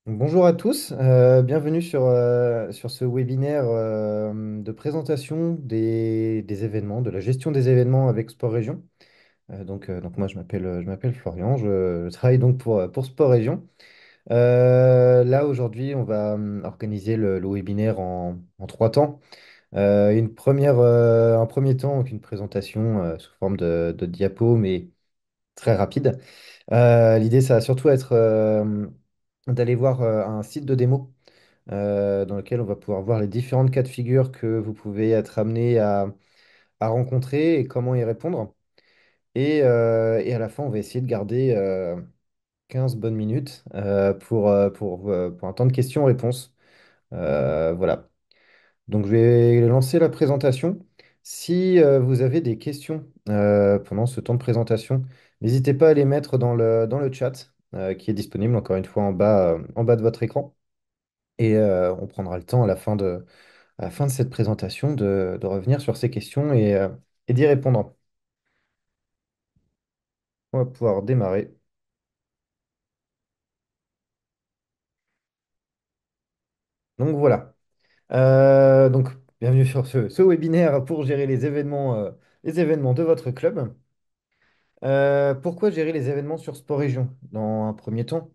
Bonjour à tous, bienvenue sur ce webinaire de présentation des événements, de la gestion des événements avec Sport Région. Donc moi je m'appelle Florian, je travaille donc pour Sport Région. Là aujourd'hui on va organiser le webinaire en trois temps. Un premier temps, donc une présentation sous forme de diapo mais très rapide. L'idée ça va surtout être d'aller voir un site de démo dans lequel on va pouvoir voir les différentes cas de figure que vous pouvez être amené à rencontrer et comment y répondre. Et à la fin, on va essayer de garder 15 bonnes minutes pour un temps de questions-réponses. Voilà. Donc, je vais lancer la présentation. Si vous avez des questions pendant ce temps de présentation, n'hésitez pas à les mettre dans le chat qui est disponible encore une fois en bas de votre écran. Et on prendra le temps à la fin de cette présentation de revenir sur ces questions et d'y répondre. On va pouvoir démarrer. Donc voilà. Donc, bienvenue sur ce webinaire pour gérer les événements de votre club. Pourquoi gérer les événements sur Sport Région dans un premier temps?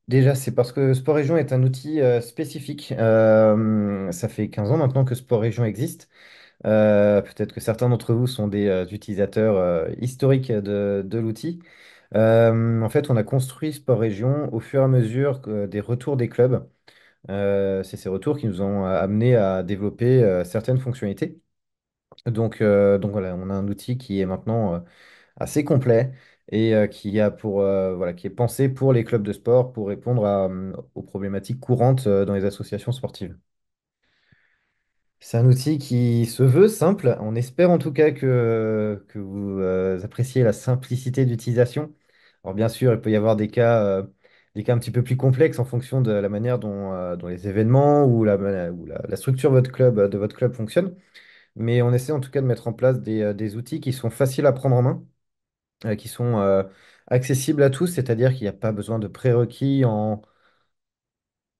Déjà, c'est parce que Sport Région est un outil spécifique. Ça fait 15 ans maintenant que Sport Région existe. Peut-être que certains d'entre vous sont des utilisateurs historiques de l'outil. En fait, on a construit Sport Région au fur et à mesure des retours des clubs. C'est ces retours qui nous ont amenés à développer certaines fonctionnalités. Donc voilà, on a un outil qui est maintenant assez complet et voilà, qui est pensé pour les clubs de sport pour répondre aux problématiques courantes dans les associations sportives. C'est un outil qui se veut simple. On espère en tout cas que vous appréciez la simplicité d'utilisation. Alors bien sûr, il peut y avoir des cas un petit peu plus complexes en fonction de la manière dont les événements ou la structure de votre club fonctionne. Mais on essaie en tout cas de mettre en place des outils qui sont faciles à prendre en main, qui sont accessibles à tous, c'est-à-dire qu'il n'y a pas besoin de prérequis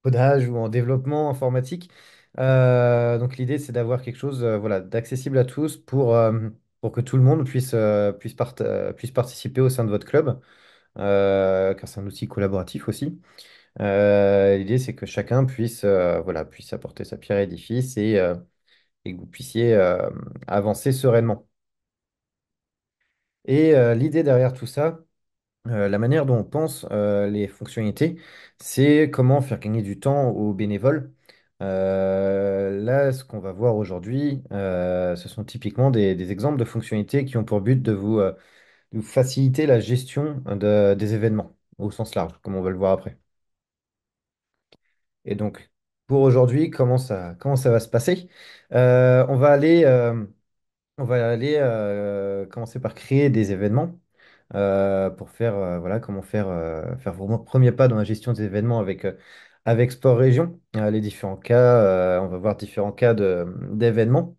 codage ou en développement informatique. Donc l'idée, c'est d'avoir quelque chose voilà, d'accessible à tous pour que tout le monde puisse participer au sein de votre club, car c'est un outil collaboratif aussi. L'idée, c'est que chacun puisse apporter sa pierre à l'édifice et que vous puissiez avancer sereinement. Et l'idée derrière tout ça, la manière dont on pense les fonctionnalités, c'est comment faire gagner du temps aux bénévoles. Là, ce qu'on va voir aujourd'hui, ce sont typiquement des exemples de fonctionnalités qui ont pour but de vous faciliter la gestion des événements au sens large, comme on va le voir après. Et donc, pour aujourd'hui, comment ça va se passer? Euh, on va aller, euh, on va aller commencer par créer des événements pour voilà, comment faire vos premiers pas dans la gestion des événements avec Sport Région. Les différents cas, on va voir différents cas d'événements.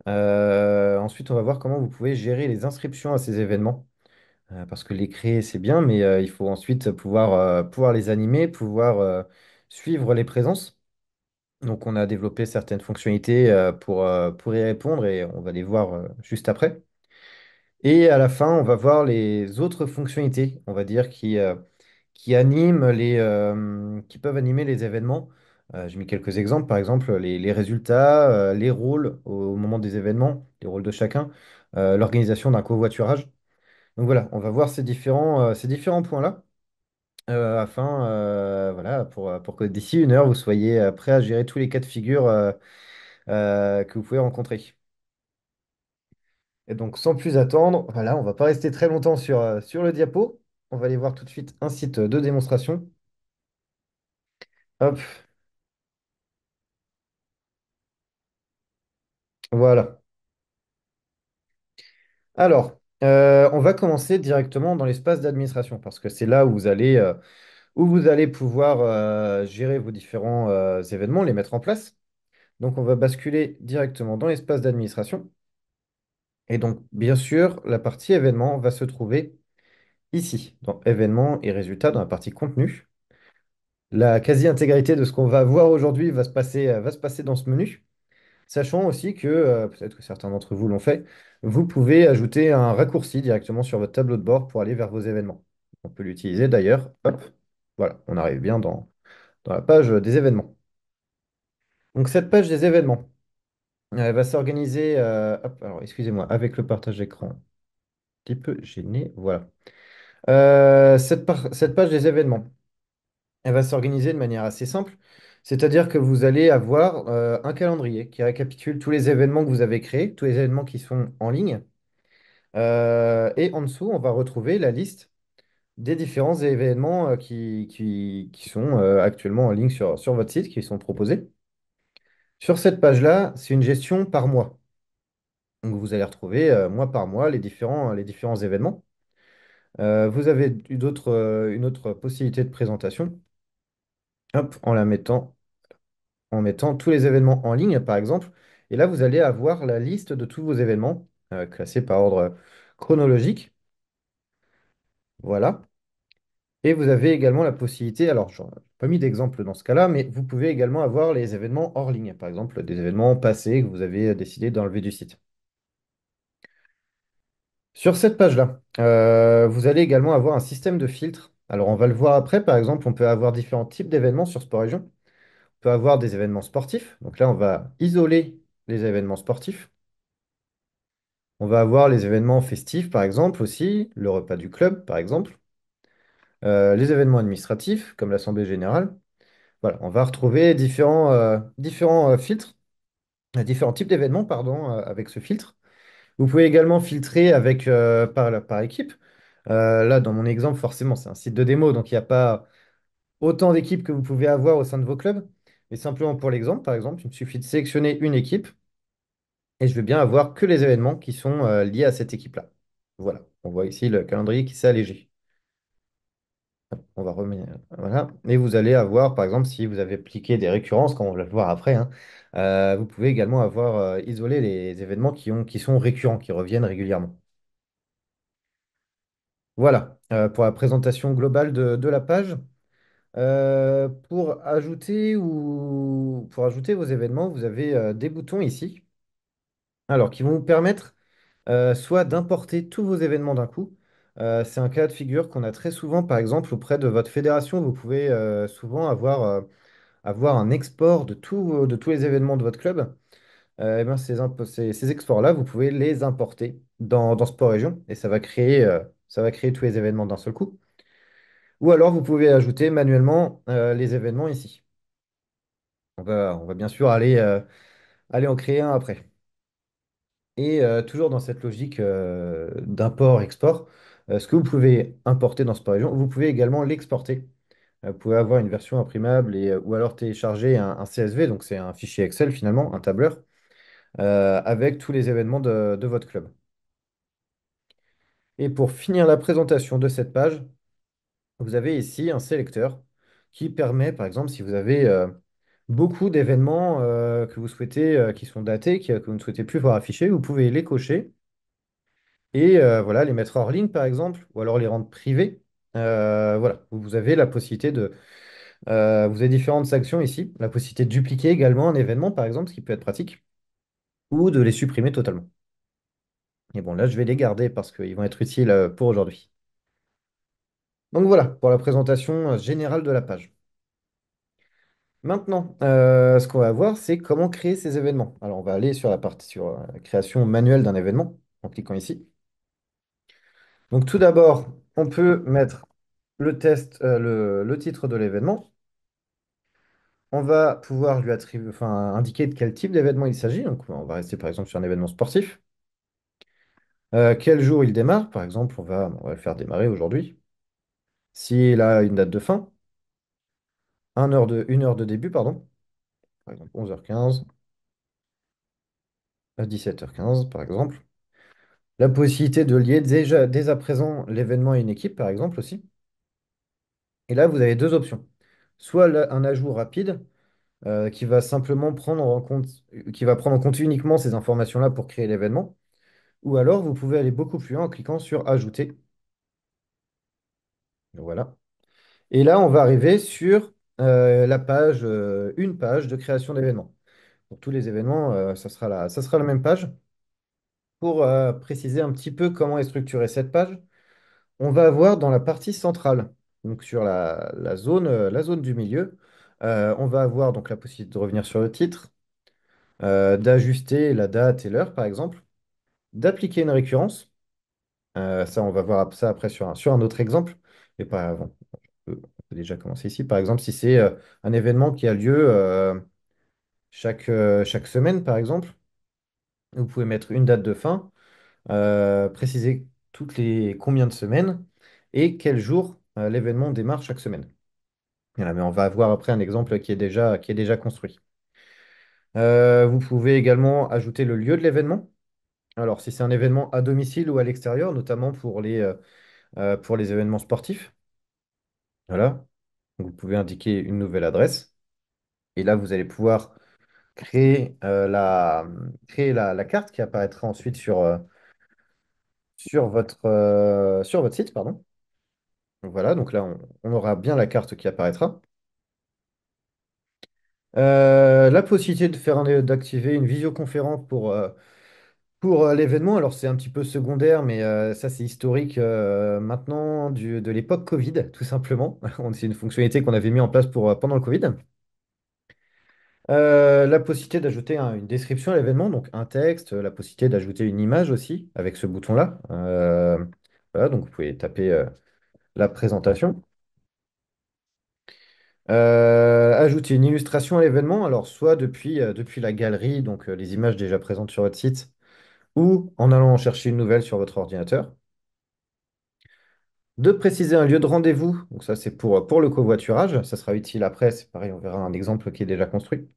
Ensuite, on va voir comment vous pouvez gérer les inscriptions à ces événements. Parce que les créer, c'est bien, mais il faut ensuite pouvoir les animer, pouvoir suivre les présences. Donc, on a développé certaines fonctionnalités pour y répondre et on va les voir juste après. Et à la fin, on va voir les autres fonctionnalités, on va dire, qui peuvent animer les événements. J'ai mis quelques exemples, par exemple les résultats, les rôles au moment des événements, les rôles de chacun, l'organisation d'un covoiturage. Donc voilà, on va voir ces différents points-là, afin voilà, pour que d'ici une heure, vous soyez prêt à gérer tous les cas de figure que vous pouvez rencontrer. Et donc, sans plus attendre, voilà, on va pas rester très longtemps sur le diapo. On va aller voir tout de suite un site de démonstration. Hop, voilà. Alors, on va commencer directement dans l'espace d'administration parce que c'est là où vous allez pouvoir gérer vos différents événements, les mettre en place. Donc, on va basculer directement dans l'espace d'administration. Et donc, bien sûr, la partie événements va se trouver ici, dans événements et résultats, dans la partie contenu. La quasi-intégralité de ce qu'on va voir aujourd'hui va se passer dans ce menu. Sachant aussi que, peut-être que certains d'entre vous l'ont fait, vous pouvez ajouter un raccourci directement sur votre tableau de bord pour aller vers vos événements. On peut l'utiliser d'ailleurs. Hop, voilà, on arrive bien dans la page des événements. Donc cette page des événements, elle va s'organiser, hop, alors excusez-moi, avec le partage d'écran, un petit peu gêné, voilà. Cette page des événements, elle va s'organiser de manière assez simple, c'est-à-dire que vous allez avoir un calendrier qui récapitule tous les événements que vous avez créés, tous les événements qui sont en ligne. Et en dessous, on va retrouver la liste des différents événements qui sont actuellement en ligne sur votre site, qui sont proposés. Sur cette page-là, c'est une gestion par mois. Donc vous allez retrouver mois par mois les différents événements. Vous avez une autre possibilité de présentation, hop, en mettant tous les événements en ligne, par exemple. Et là, vous allez avoir la liste de tous vos événements, classés par ordre chronologique. Voilà. Et vous avez également la possibilité, alors je n'ai pas mis d'exemple dans ce cas-là, mais vous pouvez également avoir les événements hors ligne, par exemple des événements passés que vous avez décidé d'enlever du site. Sur cette page-là, vous allez également avoir un système de filtre. Alors on va le voir après, par exemple, on peut avoir différents types d'événements sur Sport Région. On peut avoir des événements sportifs, donc là on va isoler les événements sportifs. On va avoir les événements festifs, par exemple, aussi, le repas du club, par exemple. Les événements administratifs, comme l'Assemblée générale. Voilà, on va retrouver différents filtres, différents types d'événements, pardon, avec ce filtre. Vous pouvez également filtrer par équipe. Là, dans mon exemple, forcément, c'est un site de démo, donc il n'y a pas autant d'équipes que vous pouvez avoir au sein de vos clubs. Mais simplement pour l'exemple, par exemple, il me suffit de sélectionner une équipe et je vais bien avoir que les événements qui sont liés à cette équipe-là. Voilà, on voit ici le calendrier qui s'est allégé. On va remettre. Voilà. Et vous allez avoir, par exemple, si vous avez appliqué des récurrences, comme on va le voir après, hein, vous pouvez également avoir isolé les événements qui sont récurrents, qui reviennent régulièrement. Voilà, pour la présentation globale de la page. Pour ajouter vos événements, vous avez des boutons ici, alors qui vont vous permettre soit d'importer tous vos événements d'un coup. C'est un cas de figure qu'on a très souvent, par exemple, auprès de votre fédération. Vous pouvez souvent avoir un export de tous les événements de votre club. Et ben, ces exports-là, vous pouvez les importer dans Sport Région et ça va créer tous les événements d'un seul coup. Ou alors, vous pouvez ajouter manuellement les événements ici. On va bien sûr aller en créer un après. Et toujours dans cette logique d'import-export, ce que vous pouvez importer dans Sport Région, vous pouvez également l'exporter. Vous pouvez avoir une version imprimable ou alors télécharger un CSV, donc c'est un fichier Excel finalement, un tableur, avec tous les événements de votre club. Et pour finir la présentation de cette page, vous avez ici un sélecteur qui permet, par exemple, si vous avez beaucoup d'événements que vous souhaitez, qui sont datés, que vous ne souhaitez plus voir affichés, vous pouvez les cocher et voilà, les mettre hors ligne, par exemple, ou alors les rendre privés. Voilà, vous avez la possibilité vous avez différentes actions ici, la possibilité de dupliquer également un événement, par exemple, ce qui peut être pratique, ou de les supprimer totalement. Et bon, là, je vais les garder parce qu'ils vont être utiles pour aujourd'hui. Donc voilà, pour la présentation générale de la page. Maintenant, ce qu'on va voir, c'est comment créer ces événements. Alors, on va aller sur la partie sur création manuelle d'un événement, en cliquant ici. Donc, tout d'abord, on peut mettre le titre de l'événement. On va pouvoir lui attribuer, enfin, indiquer de quel type d'événement il s'agit. Donc, on va rester par exemple sur un événement sportif. Quel jour il démarre, par exemple, on va le faire démarrer aujourd'hui. S'il a une date de fin, une heure de début, pardon. Par exemple, 11h15 à 17h15, par exemple. La possibilité de lier déjà, dès à présent l'événement à une équipe, par exemple, aussi. Et là, vous avez deux options. Soit un ajout rapide qui va simplement qui va prendre en compte uniquement ces informations-là pour créer l'événement. Ou alors, vous pouvez aller beaucoup plus loin en cliquant sur Ajouter. Voilà. Et là, on va arriver sur une page de création d'événements. Pour tous les événements, ça sera la même page. Pour préciser un petit peu comment est structurée cette page, on va avoir dans la partie centrale, donc sur la zone du milieu, on va avoir donc la possibilité de revenir sur le titre, d'ajuster la date et l'heure, par exemple, d'appliquer une récurrence. Ça, on va voir ça après sur un autre exemple. Mais pas avant. On peut déjà commencer ici. Par exemple, si c'est un événement qui a lieu chaque semaine, par exemple, vous pouvez mettre une date de fin, préciser toutes les combien de semaines et quel jour l'événement démarre chaque semaine. Voilà, mais on va avoir après un exemple qui est déjà construit. Vous pouvez également ajouter le lieu de l'événement. Alors, si c'est un événement à domicile ou à l'extérieur, notamment pour les événements sportifs, voilà. Donc, vous pouvez indiquer une nouvelle adresse. Et là, vous allez pouvoir créer la carte qui apparaîtra ensuite sur votre site, pardon. Donc, voilà, donc là, on aura bien la carte qui apparaîtra. La possibilité d'activer une visioconférence pour l'événement. Alors, c'est un petit peu secondaire, mais ça, c'est historique maintenant de l'époque Covid, tout simplement. C'est une fonctionnalité qu'on avait mis en place pendant le Covid. La possibilité d'ajouter une description à l'événement, donc un texte, la possibilité d'ajouter une image aussi avec ce bouton-là. Voilà, donc vous pouvez taper la présentation. Ajouter une illustration à l'événement, alors soit depuis la galerie, donc les images déjà présentes sur votre site, ou en allant en chercher une nouvelle sur votre ordinateur. De préciser un lieu de rendez-vous, donc ça c'est pour le covoiturage, ça sera utile après, c'est pareil, on verra un exemple qui est déjà construit.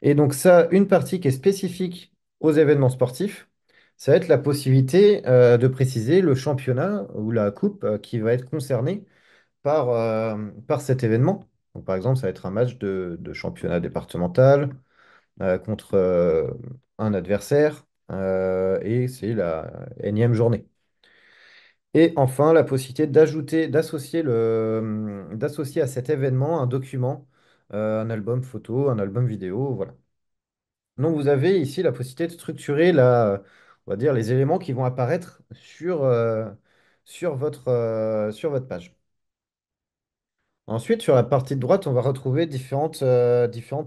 Et donc ça, une partie qui est spécifique aux événements sportifs, ça va être la possibilité de préciser le championnat ou la coupe qui va être concerné par cet événement. Donc, par exemple, ça va être un match de championnat départemental contre un adversaire et c'est la énième journée. Et enfin, la possibilité d'associer à cet événement un document, un album photo, un album vidéo, voilà. Donc vous avez ici la possibilité de structurer on va dire, les éléments qui vont apparaître sur votre page. Ensuite, sur la partie de droite, on va retrouver différentes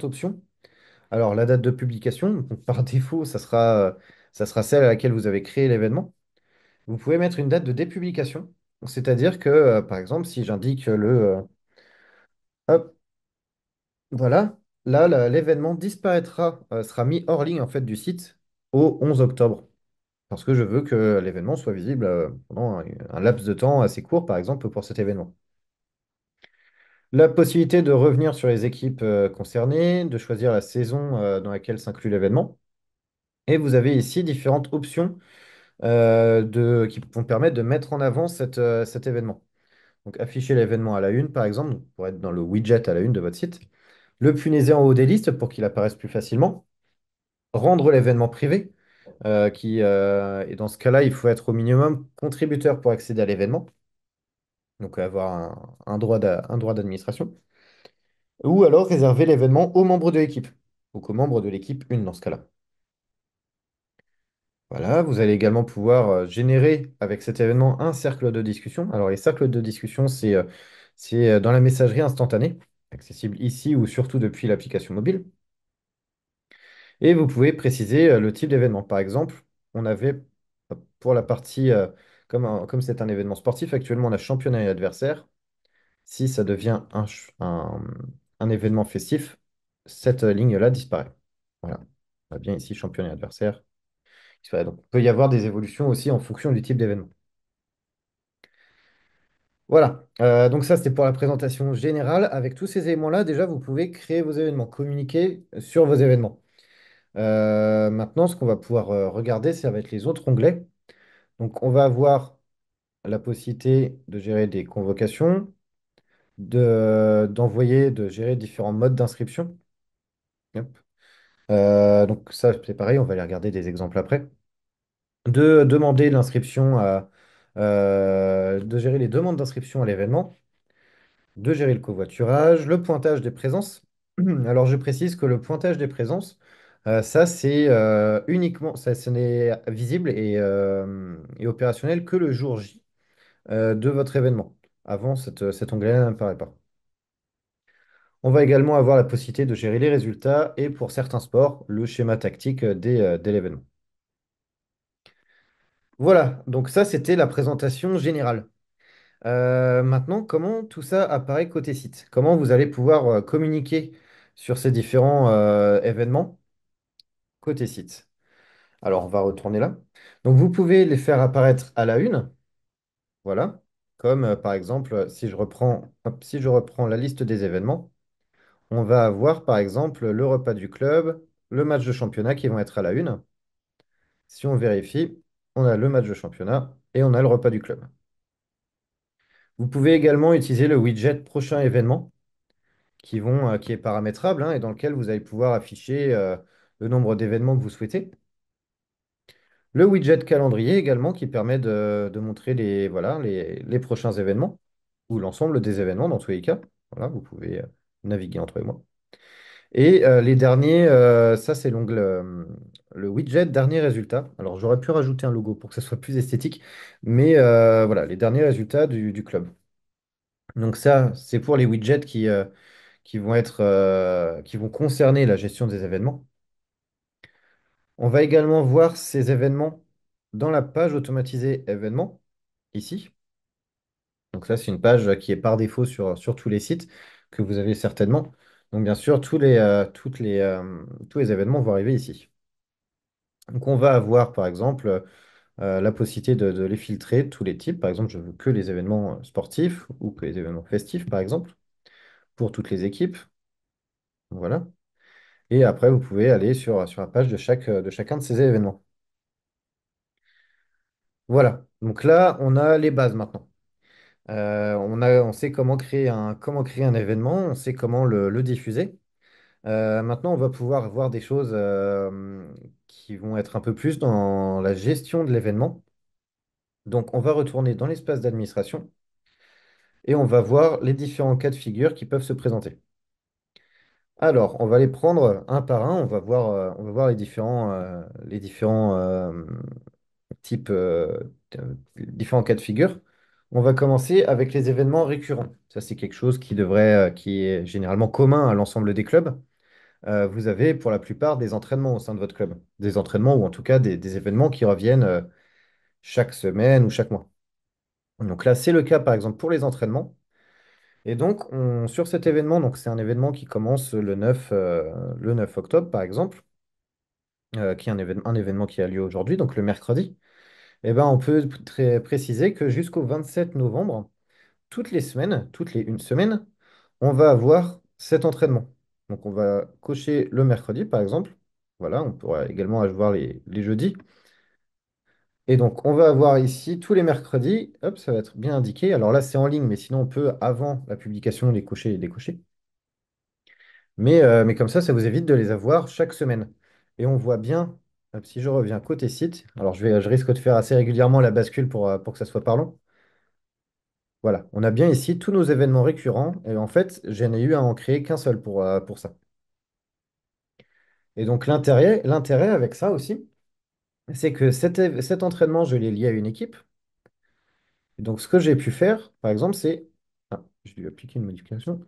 options. Alors, la date de publication, donc, par défaut, ça sera celle à laquelle vous avez créé l'événement. Vous pouvez mettre une date de dépublication, c'est-à-dire que, par exemple, si j'indique hop, voilà, là, l'événement disparaîtra, sera mis hors ligne en fait du site au 11 octobre. Parce que je veux que l'événement soit visible pendant un laps de temps assez court, par exemple, pour cet événement. La possibilité de revenir sur les équipes concernées, de choisir la saison dans laquelle s'inclut l'événement. Et vous avez ici différentes options qui vont permettre de mettre en avant cet événement. Donc afficher l'événement à la une, par exemple, donc, pour être dans le widget à la une de votre site. Le punaiser en haut des listes pour qu'il apparaisse plus facilement. Rendre l'événement privé. Et dans ce cas-là, il faut être au minimum contributeur pour accéder à l'événement. Donc avoir un droit d'administration. Ou alors réserver l'événement aux membres de l'équipe. Donc aux membres de l'équipe 1 dans ce cas-là. Voilà, vous allez également pouvoir générer avec cet événement un cercle de discussion. Alors les cercles de discussion, c'est dans la messagerie instantanée, accessible ici ou surtout depuis l'application mobile. Et vous pouvez préciser le type d'événement. Par exemple, on avait pour la partie, comme c'est un événement sportif, actuellement on a championnat et adversaire. Si ça devient un événement festif, cette ligne-là disparaît. Voilà. On a bien ici championnat et adversaire. Disparaît. Donc, il peut y avoir des évolutions aussi en fonction du type d'événement. Voilà. Donc ça, c'était pour la présentation générale. Avec tous ces éléments-là, déjà, vous pouvez créer vos événements, communiquer sur vos événements. Maintenant, ce qu'on va pouvoir regarder, ça va être les autres onglets. Donc, on va avoir la possibilité de gérer des convocations, de gérer différents modes d'inscription. Hop. Donc ça, c'est pareil, on va aller regarder des exemples après. De demander de gérer les demandes d'inscription à l'événement. de gérer le covoiturage, le pointage des présences. Alors, je précise que le pointage des présences, ça, c'est uniquement, ça, ce n'est visible et opérationnel que le jour J de votre événement. Avant, cet onglet-là n'apparaît pas. On va également avoir la possibilité de gérer les résultats et pour certains sports, le schéma tactique dès l'événement. Voilà, donc ça, c'était la présentation générale. Maintenant, comment tout ça apparaît côté site? Comment vous allez pouvoir communiquer sur ces différents événements côté site? Alors, on va retourner là. Donc, vous pouvez les faire apparaître à la une, voilà, comme par exemple, si je reprends, hop, si je reprends la liste des événements, on va avoir par exemple le repas du club, le match de championnat qui vont être à la une. Si on vérifie, on a le match de championnat et on a le repas du club. Vous pouvez également utiliser le widget prochain événement qui est paramétrable hein, et dans lequel vous allez pouvoir afficher le nombre d'événements que vous souhaitez. Le widget calendrier également qui permet de montrer voilà, les prochains événements ou l'ensemble des événements dans tous les cas. Voilà, vous pouvez naviguer entre eux et moi. Et les derniers, ça c'est l'onglet, le widget dernier résultat. Alors j'aurais pu rajouter un logo pour que ça soit plus esthétique, mais voilà, les derniers résultats du club. Donc ça, c'est pour les widgets qui vont concerner la gestion des événements. On va également voir ces événements dans la page automatisée événements, ici. Donc ça, c'est une page qui est par défaut sur tous les sites que vous avez certainement. Donc bien sûr, tous les événements vont arriver ici. Donc on va avoir par exemple la possibilité de les filtrer, de tous les types. Par exemple, je veux que les événements sportifs ou que les événements festifs, par exemple, pour toutes les équipes. Voilà. Et après, vous pouvez aller sur la page de chacun de ces événements. Voilà. Donc là, on a les bases maintenant. On sait comment créer un événement, on sait comment le diffuser. Maintenant, on va pouvoir voir des choses qui vont être un peu plus dans la gestion de l'événement. Donc, on va retourner dans l'espace d'administration et on va voir les différents cas de figure qui peuvent se présenter. Alors, on va les prendre un par un, on va voir les différents types, différents cas de figure. On va commencer avec les événements récurrents. Ça, c'est quelque chose qui est généralement commun à l'ensemble des clubs. Vous avez pour la plupart des entraînements au sein de votre club. Des entraînements ou en tout cas des événements qui reviennent chaque semaine ou chaque mois. Donc là, c'est le cas par exemple pour les entraînements. Et donc, sur cet événement, donc c'est un événement qui commence le 9 octobre, par exemple, qui est un événement qui a lieu aujourd'hui, donc le mercredi. Eh ben, on peut préciser que jusqu'au 27 novembre, toutes les semaines, toutes les une semaine, on va avoir cet entraînement. Donc, on va cocher le mercredi, par exemple. Voilà, on pourra également avoir les jeudis. Et donc, on va avoir ici tous les mercredis. Hop, ça va être bien indiqué. Alors là, c'est en ligne, mais sinon, on peut, avant la publication, les cocher et décocher. Mais comme ça vous évite de les avoir chaque semaine. Et on voit bien, si je reviens côté site, alors je risque de faire assez régulièrement la bascule pour que ça soit parlant. Voilà, on a bien ici tous nos événements récurrents. Et en fait, je n'ai eu à en créer qu'un seul pour ça. Et donc l'intérêt avec ça aussi, c'est que cet entraînement, je l'ai lié à une équipe. Et donc ce que j'ai pu faire, par exemple, c'est... Ah, j'ai dû appliquer une modification.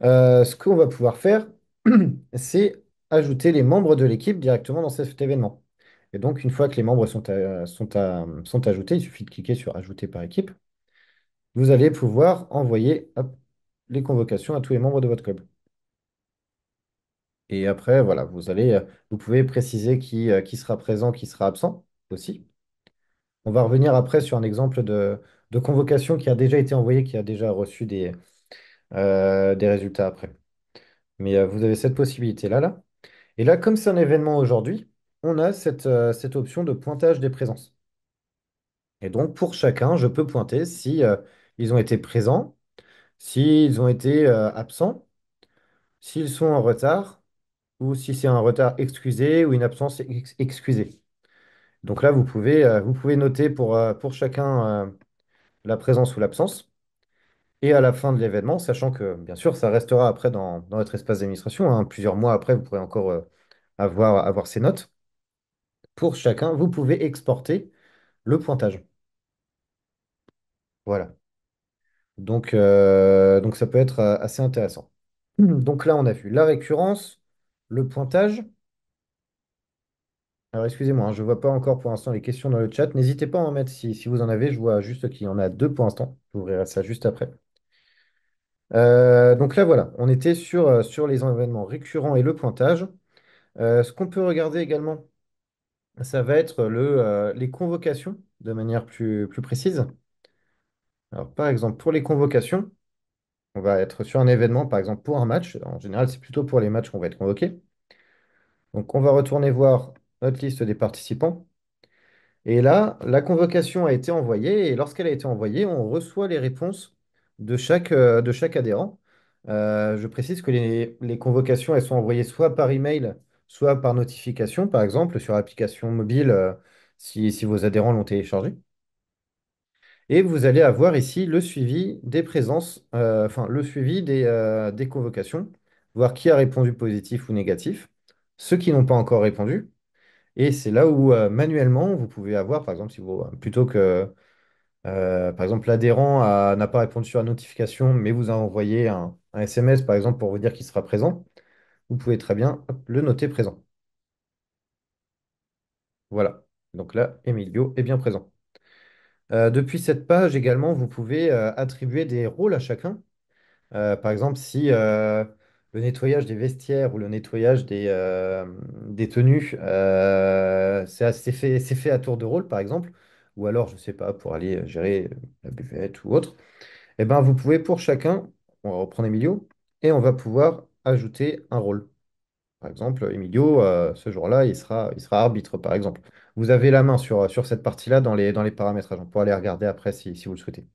Ce qu'on va pouvoir faire, c'est ajouter les membres de l'équipe directement dans cet événement. Et donc, une fois que les membres sont ajoutés, il suffit de cliquer sur Ajouter par équipe. Vous allez pouvoir envoyer hop, les convocations à tous les membres de votre club. Et après, voilà, vous pouvez préciser qui sera présent, qui sera absent aussi. On va revenir après sur un exemple de convocation qui a déjà été envoyé, qui a déjà reçu des résultats après. Mais vous avez cette possibilité-là, là. Et là, comme c'est un événement aujourd'hui, on a cette option de pointage des présences. Et donc, pour chacun, je peux pointer si ils ont été présents, s'ils ont été absents, s'ils sont en retard, ou si c'est un retard excusé ou une absence excusée. Donc là, vous pouvez noter pour chacun la présence ou l'absence. Et à la fin de l'événement, sachant que bien sûr, ça restera après dans votre espace d'administration, hein, plusieurs mois après, vous pourrez encore avoir ces notes. Pour chacun, vous pouvez exporter le pointage. Voilà. Donc ça peut être assez intéressant. Donc là, on a vu la récurrence, le pointage. Alors excusez-moi, hein, je ne vois pas encore pour l'instant les questions dans le chat. N'hésitez pas à en mettre si vous en avez. Je vois juste qu'il y en a deux pour l'instant. J'ouvrirai ça juste après. Donc là, voilà, on était sur les événements récurrents et le pointage. Ce qu'on peut regarder également, ça va être les convocations de manière plus précise. Alors, par exemple, pour les convocations, on va être sur un événement, par exemple pour un match. En général, c'est plutôt pour les matchs qu'on va être convoqué. Donc, on va retourner voir notre liste des participants. Et là, la convocation a été envoyée. Et lorsqu'elle a été envoyée, on reçoit les réponses de chaque adhérent. Je précise que les convocations, elles sont envoyées soit par email, soit par notification, par exemple, sur l'application mobile, si vos adhérents l'ont téléchargé. Et vous allez avoir ici le suivi des présences, enfin le suivi des convocations, voir qui a répondu positif ou négatif, ceux qui n'ont pas encore répondu. Et c'est là où manuellement, vous pouvez avoir, par exemple, si vous, plutôt que, par exemple, n'a pas répondu sur la notification, mais vous a envoyé un SMS, par exemple, pour vous dire qu'il sera présent, vous pouvez très bien hop, le noter présent. Voilà. Donc là, Emilio est bien présent. Depuis cette page également, vous pouvez attribuer des rôles à chacun. Par exemple, si le nettoyage des vestiaires ou le nettoyage des tenues, c'est fait à tour de rôle, par exemple, ou alors, je ne sais pas, pour aller gérer la buvette ou autre, eh ben, vous pouvez pour chacun, on va reprendre Emilio, et on va pouvoir ajouter un rôle. Par exemple, Emilio, ce jour-là, il sera arbitre, par exemple. Vous avez la main sur cette partie-là dans les paramétrages. On pourra les regarder après si vous le souhaitez.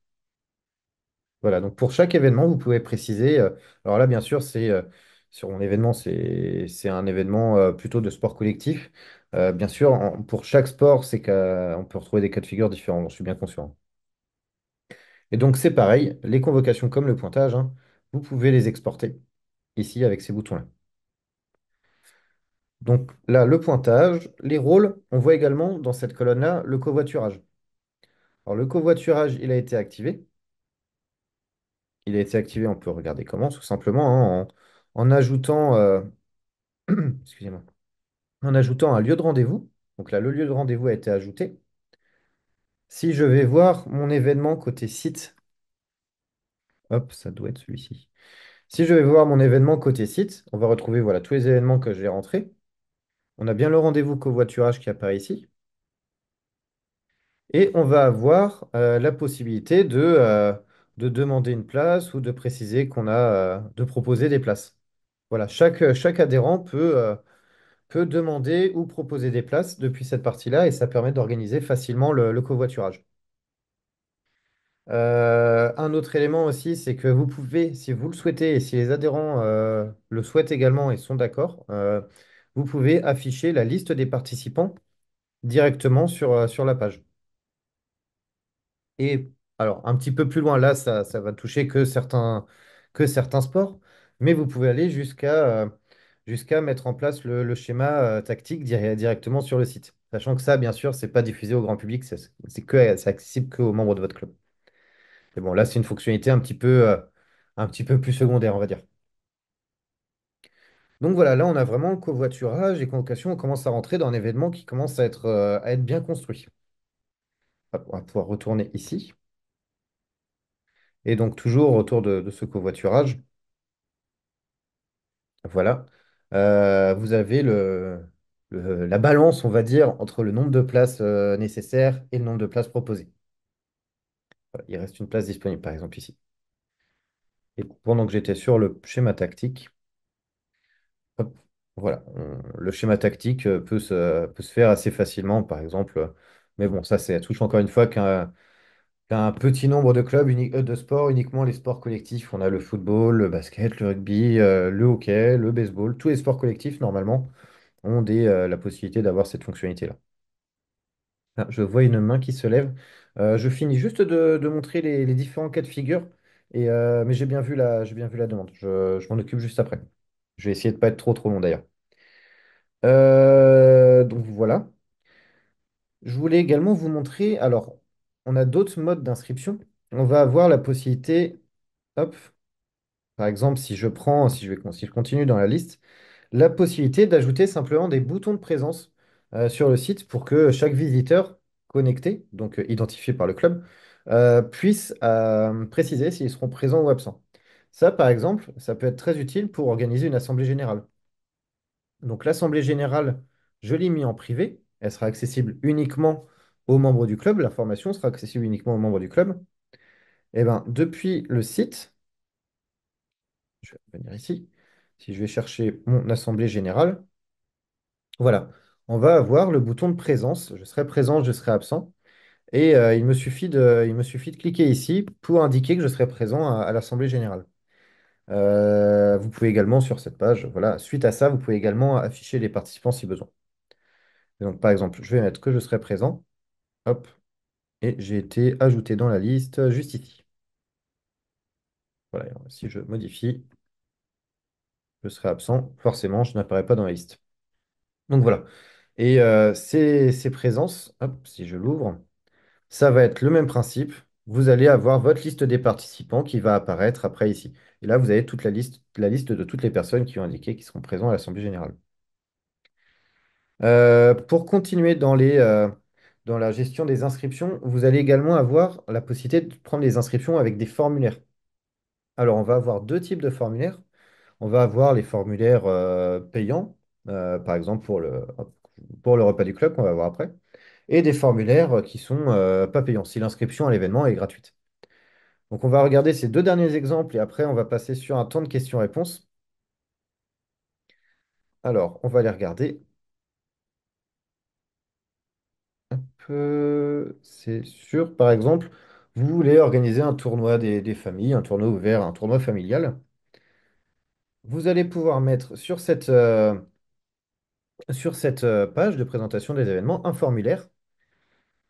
Voilà, donc pour chaque événement, vous pouvez préciser. Alors là, bien sûr, sur mon événement, c'est un événement plutôt de sport collectif. Bien sûr, pour chaque sport, on peut retrouver des cas de figure différents, j'en suis bien conscient. Et donc, c'est pareil, les convocations comme le pointage, hein, vous pouvez les exporter ici avec ces boutons-là. Donc là, le pointage, les rôles, on voit également dans cette colonne-là le covoiturage. Alors, le covoiturage, il a été activé. Il a été activé, on peut regarder comment, tout simplement, hein, en ajoutant. Excusez-moi, en ajoutant un lieu de rendez-vous. Donc là, le lieu de rendez-vous a été ajouté. Si je vais voir mon événement côté site, hop, ça doit être celui-ci. Si je vais voir mon événement côté site, on va retrouver voilà, tous les événements que j'ai rentrés. On a bien le rendez-vous covoiturage qui apparaît ici. Et on va avoir la possibilité de demander une place ou de préciser de proposer des places. Voilà, chaque adhérent peut demander ou proposer des places depuis cette partie-là et ça permet d'organiser facilement le covoiturage. Un autre élément aussi, c'est que vous pouvez, si vous le souhaitez et si les adhérents le souhaitent également et sont d'accord, vous pouvez afficher la liste des participants directement sur la page. Et alors, un petit peu plus loin, là, ça va toucher que certains sports, mais vous pouvez aller jusqu'à mettre en place le schéma tactique directement sur le site. Sachant que ça, bien sûr, c'est pas diffusé au grand public, c'est accessible qu'aux membres de votre club. Mais bon, là, c'est une fonctionnalité un petit peu plus secondaire, on va dire. Donc voilà, là, on a vraiment le covoiturage et convocation. On commence à rentrer dans un événement qui commence à être bien construit. Hop, on va pouvoir retourner ici. Et donc, toujours autour de ce covoiturage. Voilà. Vous avez la balance, on va dire, entre le nombre de places nécessaires et le nombre de places proposées. Voilà, il reste une place disponible, par exemple, ici. Et pendant que j'étais sur le schéma tactique, hop, voilà, le schéma tactique peut se faire assez facilement, par exemple. Mais bon, ça touche encore une fois qu'un petit nombre de clubs de sport, uniquement les sports collectifs. On a le football, le basket, le rugby, le hockey, le baseball. Tous les sports collectifs, normalement, ont la possibilité d'avoir cette fonctionnalité-là. Ah, je vois une main qui se lève. Je finis juste de montrer les différents cas de figure Mais j'ai bien vu la demande. Je m'en occupe juste après. Je vais essayer de pas être trop long d'ailleurs. Donc voilà. Je voulais également vous montrer. Alors, on a d'autres modes d'inscription. On va avoir la possibilité. Hop. Par exemple, si je continue dans la liste, la possibilité d'ajouter simplement des boutons de présence sur le site pour que chaque visiteur connecté, donc identifié par le club, puisse préciser s'ils seront présents ou absents. Ça, par exemple, ça peut être très utile pour organiser une assemblée générale. Donc l'assemblée générale, je l'ai mis en privé. Elle sera accessible uniquement aux membres du club. L'information sera accessible uniquement aux membres du club. Et ben, depuis le site, je vais venir ici. Si je vais chercher mon assemblée générale, voilà, on va avoir le bouton de présence. Je serai présent, je serai absent. Et il me suffit de cliquer ici pour indiquer que je serai présent à l'assemblée générale. Vous pouvez également sur cette page, voilà, suite à ça, vous pouvez également afficher les participants si besoin. Et donc, par exemple, je vais mettre que je serai présent. Hop, et j'ai été ajouté dans la liste juste ici. Voilà, alors, si je modifie, je serai absent. Forcément, je n'apparais pas dans la liste. Donc voilà. Et ces présences, hop, si je l'ouvre, ça va être le même principe. Vous allez avoir votre liste des participants qui va apparaître après ici. Et là, vous avez toute la liste de toutes les personnes qui ont indiqué qu'ils seront présents à l'Assemblée générale. Pour continuer dans la gestion des inscriptions, vous allez également avoir la possibilité de prendre les inscriptions avec des formulaires. Alors, on va avoir deux types de formulaires. On va avoir les formulaires payants, par exemple pour le repas du club qu'on va voir après, et des formulaires qui sont pas payants, si l'inscription à l'événement est gratuite. Donc, on va regarder ces deux derniers exemples et après, on va passer sur un temps de questions-réponses. Alors, on va les regarder. C'est sûr, par exemple, vous voulez organiser un tournoi des familles, un tournoi ouvert, un tournoi familial. Vous allez pouvoir mettre sur cette page de présentation des événements un formulaire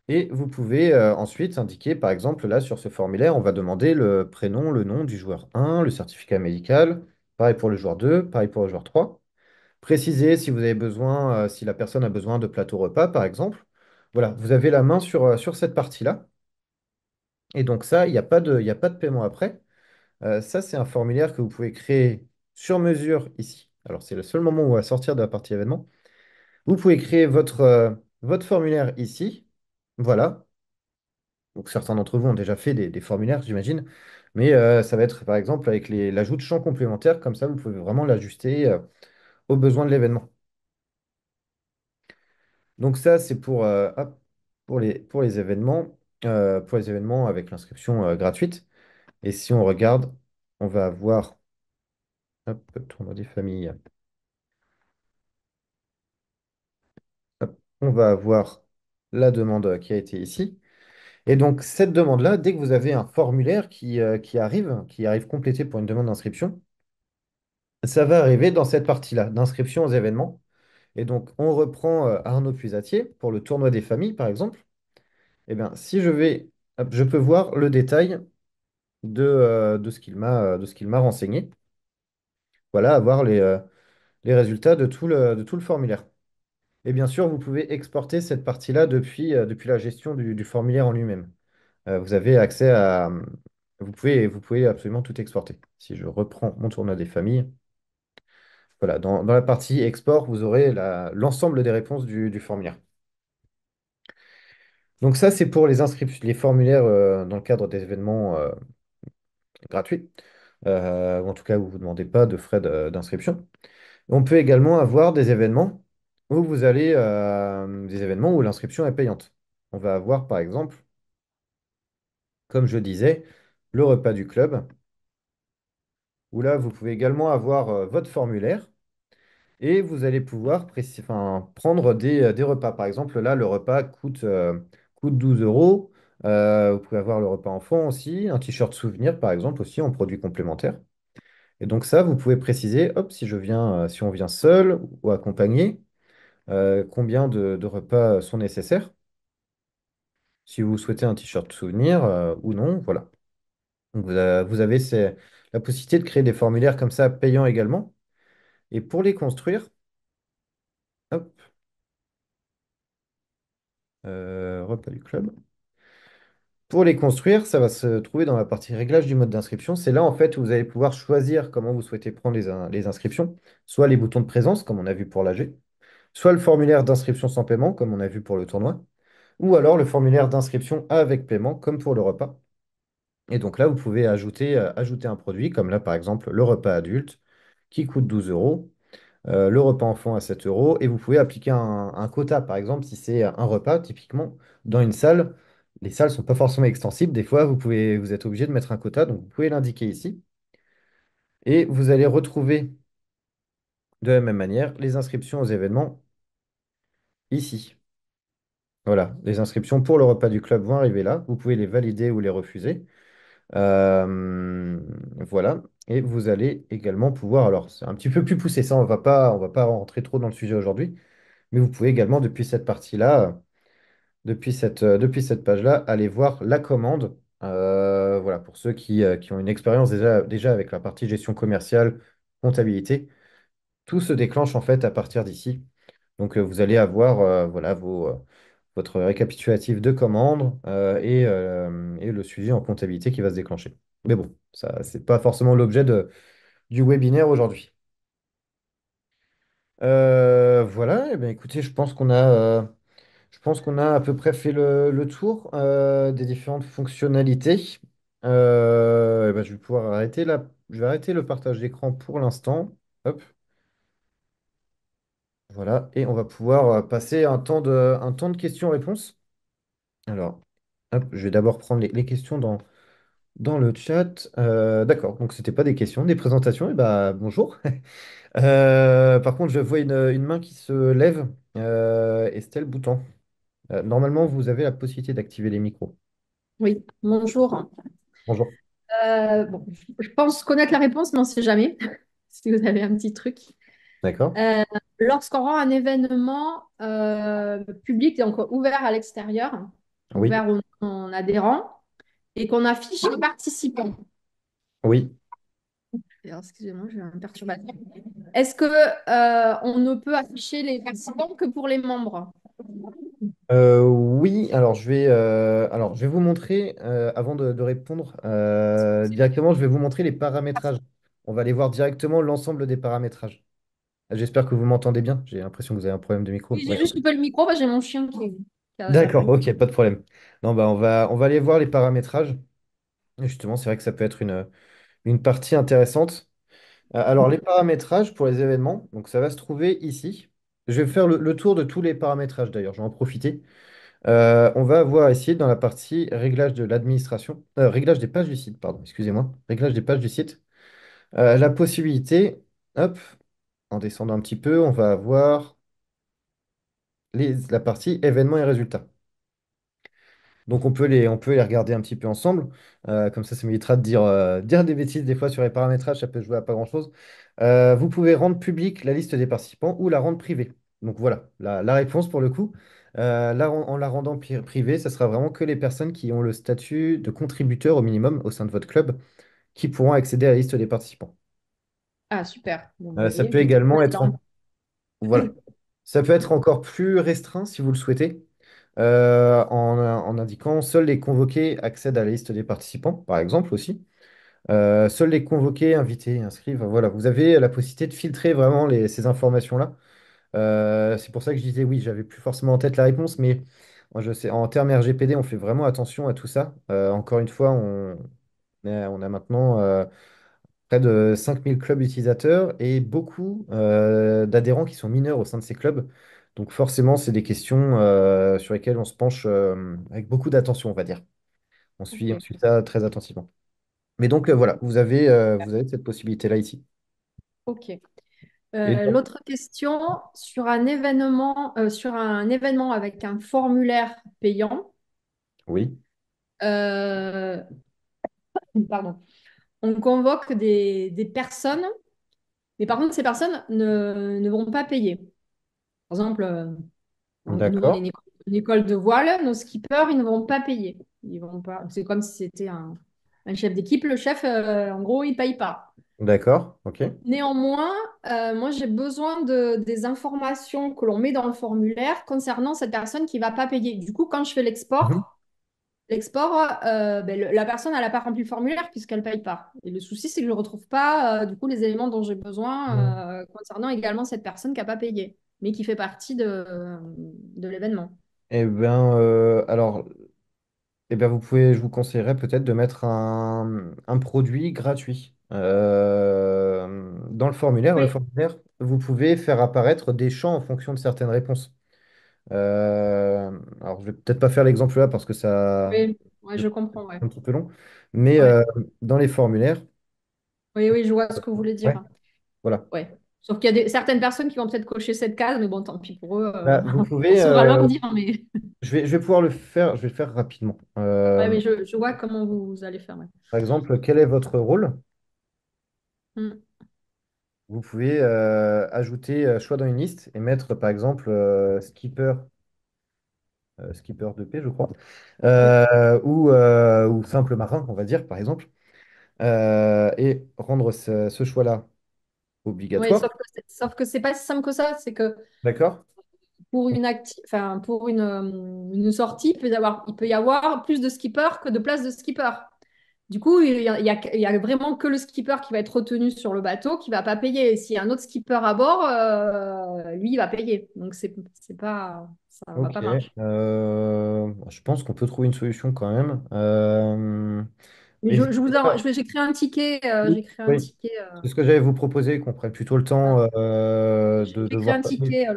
et vous pouvez ensuite indiquer, par exemple, là sur ce formulaire, on va demander le prénom, le nom du joueur 1, le certificat médical, pareil pour le joueur 2, pareil pour le joueur 3. Précisez si vous avez besoin, si la personne a besoin de plateau repas, par exemple. Voilà, vous avez la main sur cette partie-là. Et donc ça, il y a pas de paiement après. Ça, c'est un formulaire que vous pouvez créer sur mesure ici. Alors, c'est le seul moment où on va sortir de la partie événement. Vous pouvez créer votre formulaire ici. Voilà. Donc, certains d'entre vous ont déjà fait des formulaires, j'imagine. Mais ça va être, par exemple, avec l'ajout de champs complémentaires. Comme ça, vous pouvez vraiment l'ajuster aux besoins de l'événement. Donc, ça, c'est hop, pour les événements avec l'inscription gratuite. Et si on regarde, on va avoir, hop, tournoi des familles. Hop, on va avoir la demande qui a été ici. Et donc, cette demande-là, dès que vous avez un formulaire qui arrive complété pour une demande d'inscription, ça va arriver dans cette partie-là, d'inscription aux événements. Et donc, on reprend Arnaud Puisatier pour le tournoi des familles, par exemple. Eh bien, si je vais, hop, je peux voir le détail de ce qu'il m'a renseigné. Voilà, avoir les résultats de tout le formulaire. Et bien sûr, vous pouvez exporter cette partie-là depuis la gestion du formulaire en lui-même. Vous avez accès à... vous pouvez absolument tout exporter. Si je reprends mon tournoi des familles, voilà, dans la partie export, vous aurez l'ensemble des réponses du formulaire. Donc ça, c'est pour les inscriptions, les formulaires dans le cadre des événements gratuits, ou en tout cas où vous ne demandez pas de frais d'inscription. On peut également avoir des événements où l'inscription est payante. On va avoir par exemple, comme je disais, le repas du club, où là vous pouvez également avoir votre formulaire et vous allez pouvoir prendre des repas. Par exemple, là le repas coûte 12 euros. Vous pouvez avoir le repas enfant aussi, un t-shirt souvenir par exemple aussi en produit complémentaire. Et donc ça, vous pouvez préciser, hop, si on vient seul ou accompagné. Combien de repas sont nécessaires, si vous souhaitez un t-shirt souvenir ou non, voilà. Donc, vous avez la possibilité de créer des formulaires comme ça payants également. Et pour les construire, hop, repas du club. Pour les construire, ça va se trouver dans la partie réglage du mode d'inscription. C'est là en fait où vous allez pouvoir choisir comment vous souhaitez prendre les inscriptions, soit les boutons de présence, comme on a vu pour l'AG, soit le formulaire d'inscription sans paiement, comme on a vu pour le tournoi, ou alors le formulaire d'inscription avec paiement, comme pour le repas. Et donc là, vous pouvez ajouter un produit, comme là par exemple le repas adulte, qui coûte 12 euros, le repas enfant à 7 euros, et vous pouvez appliquer un quota, par exemple, si c'est un repas, typiquement, dans une salle. Les salles ne sont pas forcément extensibles. Des fois, vous êtes obligé de mettre un quota, donc vous pouvez l'indiquer ici. Et vous allez retrouver de la même manière les inscriptions aux événements ici. Voilà, les inscriptions pour le repas du club vont arriver là. Vous pouvez les valider ou les refuser. Euh, voilà. Et vous allez également pouvoir, alors c'est un petit peu plus poussé, ça, on va pas rentrer trop dans le sujet aujourd'hui, mais vous pouvez également, depuis cette partie-là, depuis cette page-là, aller voir la commande. Voilà, pour ceux qui ont une expérience déjà avec la partie gestion commerciale, comptabilité, tout se déclenche en fait à partir d'ici. Donc vous allez avoir voilà, votre récapitulatif de commandes et le suivi en comptabilité qui va se déclencher. Mais bon, ça, c'est pas forcément l'objet du webinaire aujourd'hui. Voilà, et bien, écoutez, je pense qu'on a à peu près fait le tour des différentes fonctionnalités. Eh ben, je vais pouvoir je vais arrêter le partage d'écran pour l'instant. Hop, voilà, et on va pouvoir passer un temps de questions-réponses. Alors, hop, je vais d'abord prendre les questions dans le chat. D'accord, donc c'était pas des questions, des présentations. Et bah bonjour. Par contre, je vois une main qui se lève. Estelle Boutan. Normalement, vous avez la possibilité d'activer les micros. Oui, bonjour. Bonjour. Bon, je pense connaître la réponse, mais on ne sait jamais, si vous avez un petit truc. D'accord? Euh, Lorsqu'on rend un événement public, donc ouvert à l'extérieur, Oui, ouvert aux adhérents, et qu'on affiche les participants. oui. Alors, excusez-moi, j'ai un perturbateur. Est-ce que on ne peut afficher les participants que pour les membres? Oui, alors je vais vous montrer, avant de répondre directement, je vais vous montrer les paramétrages. On va aller voir directement l'ensemble des paramétrages. J'espère que vous m'entendez bien. J'ai l'impression que vous avez un problème de micro. Oui, j'ai Ouais. juste coupé le micro parce que j'ai mon chien qui a D'accord, fait. ok, pas de problème. Non, bah, on va aller voir les paramétrages. Et justement, c'est vrai que ça peut être une partie intéressante. Alors, les paramétrages pour les événements, donc ça va se trouver ici. Je vais faire le tour de tous les paramétrages d'ailleurs, je vais en profiter. On va avoir ici dans la partie réglage de l'administration, réglage des pages du site, pardon, excusez-moi, réglage des pages du site, la possibilité, hop, en descendant un petit peu, on va avoir la partie événements et résultats. Donc on peut les regarder un petit peu ensemble. Comme ça m'évitera de dire des bêtises des fois sur les paramétrages, ça peut jouer à pas grand-chose. Vous pouvez rendre publique la liste des participants ou la rendre privée. Donc voilà, la réponse pour le coup. Là, en la rendant privée, ça sera vraiment que les personnes qui ont le statut de contributeur au minimum au sein de votre club qui pourront accéder à la liste des participants. Ah, super. Bon, vous Ça voyez, peut j'étais également être, dedans. voilà, ça peut être encore plus restreint si vous le souhaitez, en indiquant seuls les convoqués accèdent à la liste des participants, par exemple aussi. Seuls les convoqués, invités, inscrits, enfin, voilà, vous avez la possibilité de filtrer vraiment ces informations-là. C'est pour ça que je disais oui, j'avais plus forcément en tête la réponse, mais moi, je sais, en termes RGPD, on fait vraiment attention à tout ça. Encore une fois, on a maintenant près de 5000 clubs utilisateurs et beaucoup d'adhérents qui sont mineurs au sein de ces clubs. Donc forcément, c'est des questions sur lesquelles on se penche avec beaucoup d'attention, on va dire. On Ok. suit ça très attentivement. Mais donc voilà, vous avez cette possibilité-là ici. Ok. Et L'autre question, sur un événement avec un formulaire payant, oui, euh, pardon, on convoque des personnes, mais par contre, ces personnes ne vont pas payer. Par exemple, nous, on est d'accord. une école de voile, nos skippers, ils ne vont pas payer. Ils vont pas, c'est comme si c'était un. un chef d'équipe, le chef, en gros, il paye pas. D'accord, ok. Néanmoins, moi, j'ai besoin des informations que l'on met dans le formulaire concernant cette personne qui va pas payer. Du coup, quand je fais Mhm. l'export, ben, la personne, elle n'a pas rempli le formulaire puisqu'elle paye pas. Et le souci, c'est que je ne retrouve pas, du coup, les éléments dont j'ai Mhm. besoin concernant également cette personne qui n'a pas payé, mais qui fait partie de l'événement. Eh bien, alors, eh bien, je vous conseillerais peut-être de mettre un produit gratuit. Dans le Oui, formulaire, vous pouvez faire apparaître des champs en fonction de certaines réponses. Alors, je vais peut-être pas faire l'exemple là parce que ça oui, ouais, je c'est comprends, ouais. un petit peu long, mais Ouais. dans les formulaires, Oui, oui, je vois ce que vous voulez ouais, dire. voilà. Ouais. Sauf qu'il y a certaines personnes qui vont peut-être cocher cette case, mais bon, tant pis pour eux. Bah, vous On pouvez, saura leur dire, mais je vais pouvoir le faire, je vais le faire rapidement. ouais, mais je vois comment vous allez faire. Ouais. Par exemple, quel est votre rôle? Hmm. Vous pouvez ajouter choix dans une liste et mettre par exemple skipper de paix, je crois, Oui. ou simple marin, on va dire, par exemple, et rendre ce choix-là Oui, obligatoire. sauf que c'est pas si simple que ça. C'est que D'accord? enfin, pour une sortie, il peut y avoir plus de skippers que de places de skippers. Du coup, il y a vraiment que le skipper qui va être retenu sur le bateau qui va pas payer. Et s'il y a un autre skipper à bord, lui, il va payer. Donc, c'est pas, ça va Ok. pas marcher. Je pense qu'on peut trouver une solution quand même. Mais Mais j'ai créé un ticket. oui, oui. C'est ce que j'allais vous proposer, qu'on prenne plutôt le temps de J'ai créé voir un ça. ticket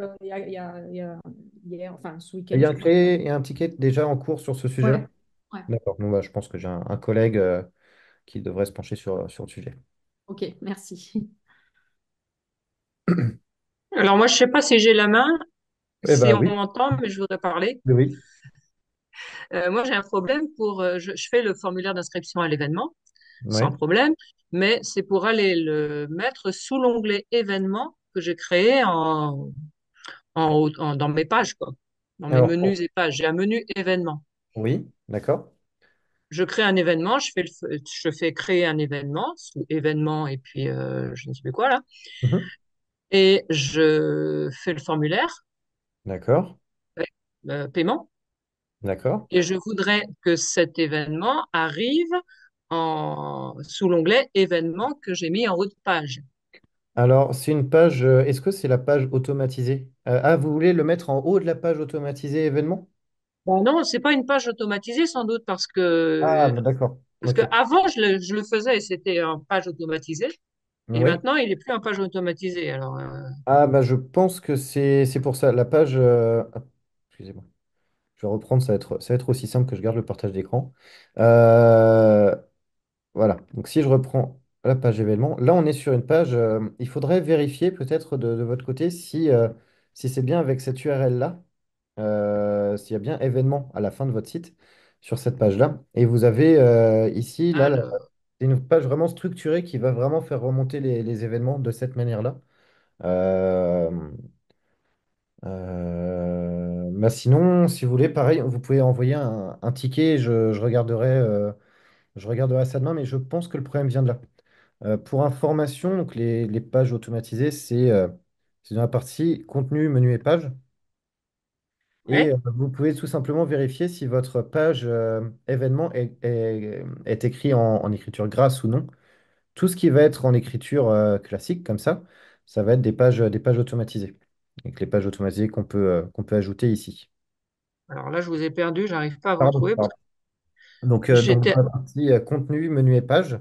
hier, enfin ce week-end, Il y je a sais plus. il y a un ticket déjà en cours sur ce sujet-là? Ouais, ouais. D'accord. Bon, bah, je pense que j'ai un collègue qui devrait se pencher sur le sujet. Ok, merci. Alors moi, je sais pas si j'ai la main, Eh si ben on oui, m'entend, mais je voudrais parler. oui, Moi, j'ai un problème je fais le formulaire d'inscription à l'événement, sans oui. problème, mais c'est pour aller le mettre sous l'onglet événements que j'ai créé dans mes pages, quoi, dans mes Alors, menus et pages. J'ai un menu événements. oui, d'accord. Je crée un événement, je fais créer un événement sous événement et puis je ne sais plus quoi là, Mhm. et je fais le formulaire, D'accord, ouais, le paiement. d'accord. Et je voudrais que cet événement arrive sous l'onglet événements que j'ai mis en haut de page. Alors, c'est une page, est-ce que c'est la page automatisée? Vous voulez le mettre en haut de la page automatisée événement? Bon, non, c'est pas une page automatisée sans doute Ah, bah, d'accord. parce que Ok. avant je le faisais et c'était en page automatisée et Oui. maintenant il est plus en page automatisée. Alors Ah, bah, je pense que c'est pour ça. La page. Excusez-moi. Je vais reprendre, ça va être aussi simple que je garde le partage d'écran. Euh, Voilà, donc si je reprends la page événement, là on est sur une page, il faudrait vérifier peut-être de votre côté si c'est bien avec cette URL-là, s'il y a bien événement à la fin de votre site sur cette page-là. Et vous avez ici, alors c'est une page vraiment structurée qui va vraiment faire remonter les événements de cette manière-là. Euh, Bah sinon, si vous voulez, pareil, vous pouvez envoyer un ticket, je regarderai ça demain, mais je pense que le problème vient de là. Pour information, donc les pages automatisées, c'est dans la partie contenu, menu et pages. Et ouais. vous pouvez tout simplement vérifier si votre page événement est écrit en écriture grasse ou non. Tout ce qui va être en écriture classique, comme ça va être des pages automatisées. Donc les pages automatisées qu'on peut ajouter ici. Alors là je vous ai perdu, j'arrive pas à vous Pardon, retrouver parce pardon. que Donc dans j'étais la partie contenu, menu et pages,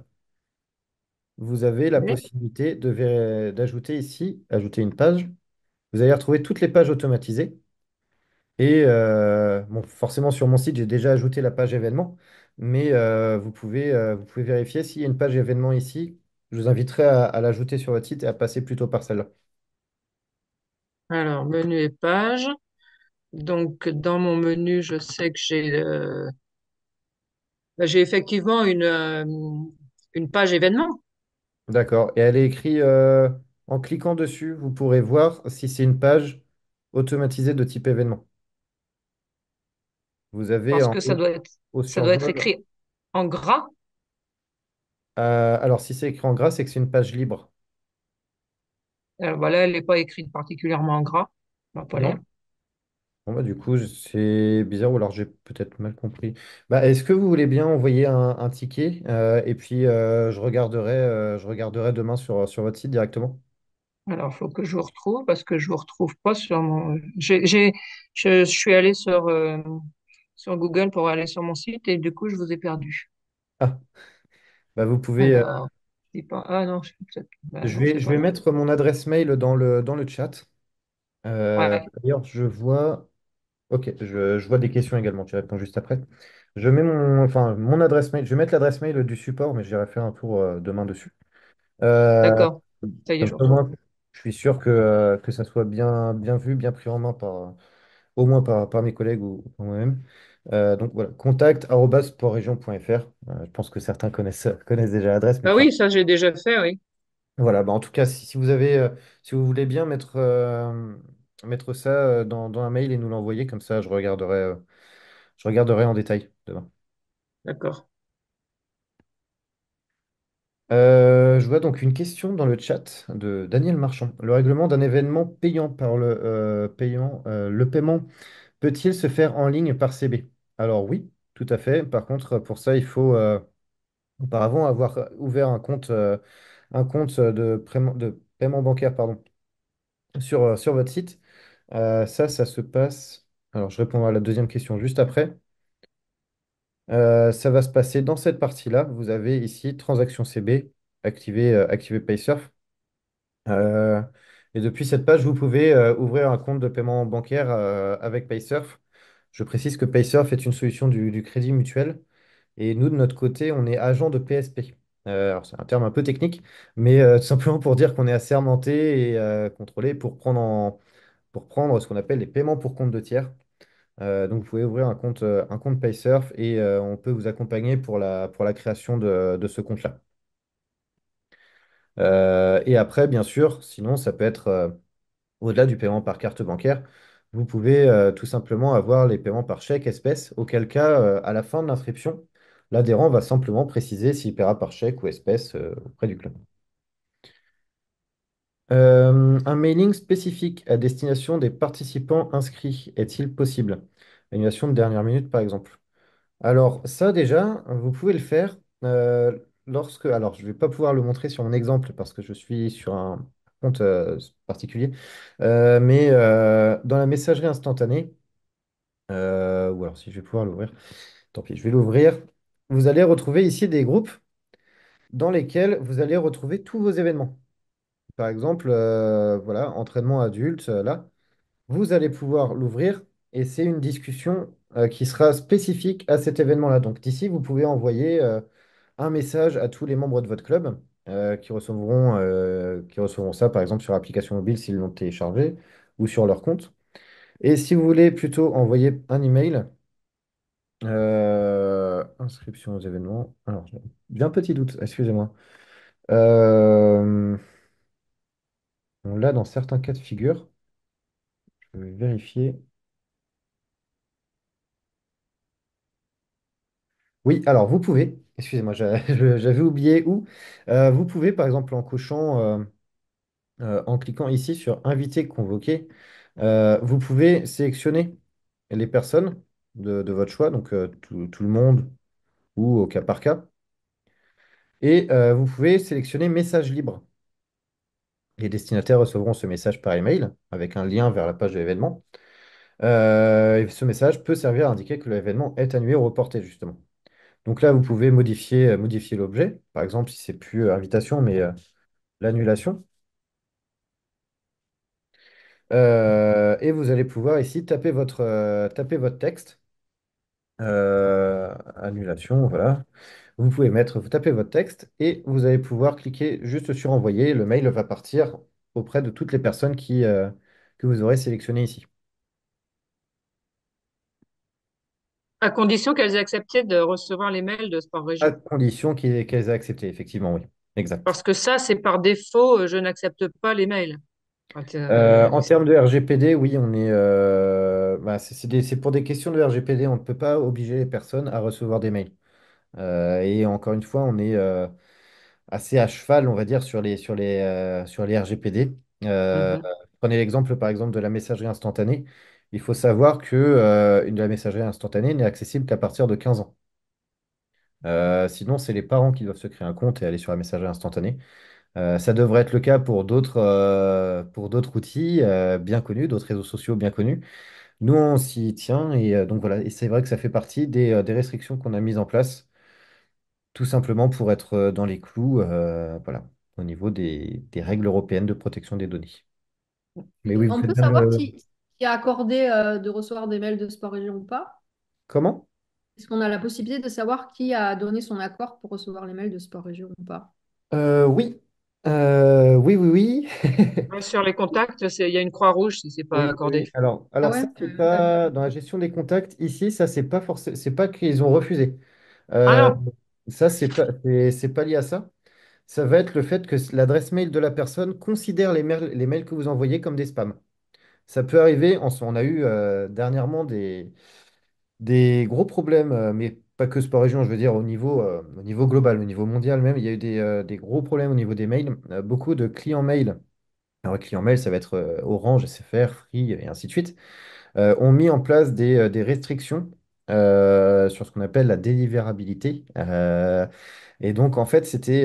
vous avez la ouais. possibilité d'ajouter ici, ajouter une page. Vous allez retrouver toutes les pages automatisées. Et bon, forcément, sur mon site, j'ai déjà ajouté la page événement, mais vous pouvez vérifier s'il y a une page événement ici. Je vous inviterai à l'ajouter sur votre site et à passer plutôt par celle-là. Alors menu et page. Donc dans mon menu, je sais que j'ai effectivement une page événement. D'accord. Et elle est écrite en cliquant dessus, vous pourrez voir si c'est une page automatisée de type événement. Vous avez Parce en que haut au ça doit être survol. écrit en gras. Alors, si c'est écrit en gras, c'est que c'est une page libre. Voilà, elle n'est pas écrite particulièrement en gras. On va pas lire. Non? Bon, bah, du coup, c'est bizarre, ou alors j'ai peut-être mal compris. Bah, est-ce que vous voulez bien envoyer un ticket et puis je regarderai demain sur votre site directement? Alors, il faut que je vous retrouve parce que je vous retrouve pas sur mon. Je suis allée sur Google pour aller sur mon site et du coup, je vous ai perdu. Ah, bah, vous pouvez. Alors, je dis pas. Ah non, peut-être. Ben non, c'est Je pas vais là. mettre mon adresse mail dans le chat. Ouais, D'ailleurs, je vois. Ok, je vois des questions également. Tu réponds juste après. Je mets mon adresse mail. Je vais mettre l'adresse mail du support, mais j'irai faire un tour demain dessus. Euh, d'accord. Ça y est, Comme je ça, retrouve. moi, je suis sûr que ça soit bien vu, bien pris en main au moins par mes collègues ou par moi-même. Donc voilà, contact@sportregion.fr. Je pense que certains connaissent déjà l'adresse, mais Ah enfin, oui, ça j'ai déjà fait, oui. voilà. Bah, en tout cas, si vous avez, si vous voulez bien mettre ça dans un mail et nous l'envoyer, comme ça, je regarderai en détail demain. D'accord. Je vois donc une question dans le chat de Daniel Marchand. Le règlement d'un événement payant le paiement peut-il se faire en ligne par CB? Alors oui, tout à fait. Par contre, pour ça, il faut auparavant avoir ouvert un compte de paiement bancaire, pardon, sur votre site. Ça se passe. Alors, je réponds à la deuxième question juste après. Ça va se passer dans cette partie-là. Vous avez ici transaction CB, activer Paysurf. Euh, et depuis cette page, vous pouvez ouvrir un compte de paiement bancaire avec Paysurf. Je précise que Paysurf est une solution du Crédit Mutuel. Et nous, de notre côté, on est agent de PSP. Alors, c'est un terme un peu technique, mais tout simplement pour dire qu'on est assermenté et contrôlé pour prendre ce qu'on appelle les paiements pour compte de tiers. Donc, vous pouvez ouvrir un compte Paysurf et on peut vous accompagner pour la création de ce compte-là. Et après, bien sûr, sinon, ça peut être au-delà du paiement par carte bancaire. Vous pouvez tout simplement avoir les paiements par chèque espèce, auquel cas, à la fin de l'inscription, l'adhérent va simplement préciser s'il paiera par chèque ou espèce auprès du club. Un mailing spécifique à destination des participants inscrits est-il possible? Annulation de dernière minute, par exemple. Alors, ça déjà, vous pouvez le faire lorsque. Alors, je ne vais pas pouvoir le montrer sur mon exemple parce que je suis sur un compte particulier, mais dans la messagerie instantanée, ou alors si je vais pouvoir l'ouvrir, tant pis, je vais l'ouvrir. Vous allez retrouver ici des groupes dans lesquels vous allez retrouver tous vos événements. Par exemple, voilà, entraînement adulte, là. Vous allez pouvoir l'ouvrir et c'est une discussion qui sera spécifique à cet événement-là. Donc d'ici, vous pouvez envoyer un message à tous les membres de votre club qui recevront ça, par exemple, sur l'application mobile s'ils l'ont téléchargé ou sur leur compte. Et si vous voulez plutôt envoyer un email, inscription aux événements. Alors, j'ai bien petit doute, excusez-moi. Euh, Là, dans certains cas de figure, je vais vérifier. Oui, alors vous pouvez, excusez-moi, j'avais oublié où. Vous pouvez, par exemple, en cliquant ici sur Inviter, convoquer, vous pouvez sélectionner les personnes de votre choix, donc tout le monde ou au cas par cas. Et vous pouvez sélectionner Message libre. Les destinataires recevront ce message par email avec un lien vers la page de l'événement. Et ce message peut servir à indiquer que l'événement est annulé ou reporté, justement. Donc là, vous pouvez modifier l'objet. Par exemple, si c'est plus invitation, mais l'annulation. Et vous allez pouvoir ici taper votre texte. Annulation, voilà. Vous tapez votre texte et vous allez pouvoir cliquer juste sur envoyer. Le mail va partir auprès de toutes les personnes que vous aurez sélectionnées ici. À condition qu'elles aient accepté de recevoir les mails de Sport À Région. condition qu'elles aient accepté, effectivement, oui. Exact. Parce que ça, c'est par défaut, je n'accepte pas les mails. Quand, En termes de RGPD, oui, c'est pour des questions de RGPD, on ne peut pas obliger les personnes à recevoir des mails. Et encore une fois, assez à cheval, on va dire, sur les RGPD. Euh, Mhm. Prenez l'exemple, par exemple, de la messagerie instantanée. Il faut savoir que la messagerie instantanée n'est accessible qu'à partir de 15 ans. Sinon, c'est les parents qui doivent se créer un compte et aller sur la messagerie instantanée. Ça devrait être le cas pour d'autres outils bien connus, d'autres réseaux sociaux bien connus. Nous, on s'y tient et donc voilà. Et c'est vrai que ça fait partie des restrictions qu'on a mises en place, tout simplement pour être dans les clous, voilà, au niveau des règles européennes de protection des données. Mais Et oui, vous on faites peut bien savoir le... qui a accordé de recevoir des mails de Sport Région ou pas? Comment? Est-ce qu'on a la possibilité de savoir qui a donné son accord pour recevoir les mails de Sport Région ou pas? Oui. Oui, oui, oui. Ouais, sur les contacts, il y a une croix rouge si c'est pas Oui, oui, accordé. oui. Alors, Ah alors ouais? ça, c'est pas dans la gestion des contacts ici, ça c'est pas forcément, c'est pas qu'ils ont refusé. Ah Euh, non. Ça c'est pas lié à ça. Ça va être le fait que l'adresse mail de la personne considère les mails que vous envoyez comme des spams. Ça peut arriver. On a eu dernièrement des gros problèmes, mais pas que Sport Région, je veux dire au niveau global, au niveau mondial même. Il y a eu des gros problèmes au niveau des mails. Beaucoup de clients mail. Alors, clients mail, ça va être Orange, SFR, Free et ainsi de suite ont mis en place des restrictions sur ce qu'on appelle la délivrabilité. Et donc, en fait, il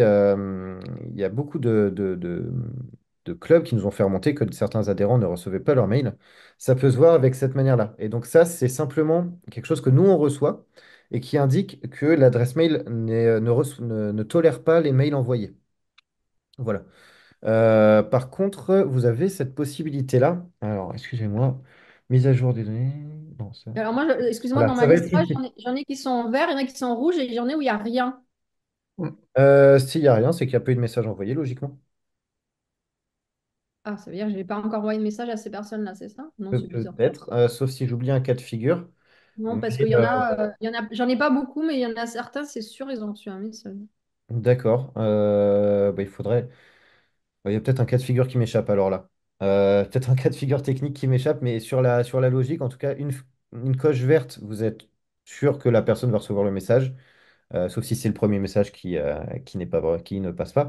y a beaucoup de clubs qui nous ont fait remonter que certains adhérents ne recevaient pas leur mail. Ça peut se voir avec cette manière-là. Et donc, ça, c'est simplement quelque chose que nous, on reçoit et qui indique que l'adresse mail ne tolère pas les mails envoyés. Voilà. Par contre, vous avez cette possibilité-là. Alors, excusez-moi, mise à jour des données. Non, ça. Alors moi, excuse-moi, Voilà, dans ça ma va liste, être là, ici. j'en ai qui sont en vert, il y en a qui sont en rouge et j'en ai où il n'y a rien. S'il n'y a rien, c'est qu'il n'y a pas eu de message envoyé, logiquement. Ah, ça veut dire que je n'ai pas encore envoyé de message à ces personnes-là, c'est ça? Non, c'est bizarre. Peut-être, sauf si j'oublie un cas de figure. Non, Mais parce qu'il y en a, j'en ai pas beaucoup, mais il y en a certains, c'est sûr, ils ont reçu un message. d'accord. Bah, il faudrait. Il y a peut-être un cas de figure qui m'échappe alors là. Peut-être un cas de figure technique qui m'échappe, mais sur la logique, en tout cas, une coche verte, vous êtes sûr que la personne va recevoir le message. Sauf si c'est le premier message qui n'est pas qui ne passe pas.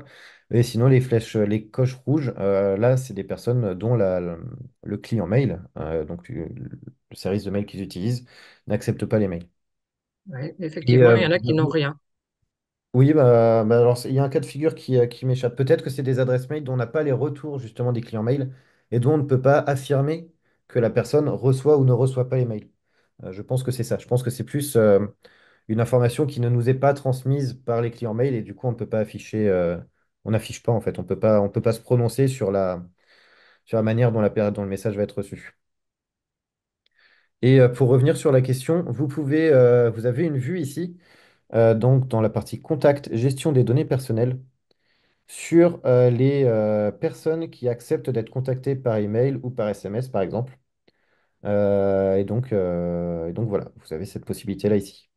Et sinon, les flèches, les coches rouges, là, c'est des personnes dont le client mail, donc le service de mail qu'ils utilisent, n'accepte pas les mails. Ouais, Et effectivement, il y en a qui n'ont rien. oui, alors il y a un cas de figure qui m'échappe. Peut-être que c'est des adresses mail dont on n'a pas les retours justement des clients mail et dont on ne peut pas affirmer que la personne reçoit ou ne reçoit pas les mails. Je pense que c'est ça. Je pense que c'est plus une information qui ne nous est pas transmise par les clients mail et du coup on ne peut pas afficher, on n'affiche pas en fait, on peut pas se prononcer sur la manière dont le message va être reçu. Et pour revenir sur la question, vous avez une vue ici, donc dans la partie contact, gestion des données personnelles, sur les personnes qui acceptent d'être contactées par email ou par SMS par exemple. Et donc voilà, vous avez cette possibilité-là ici.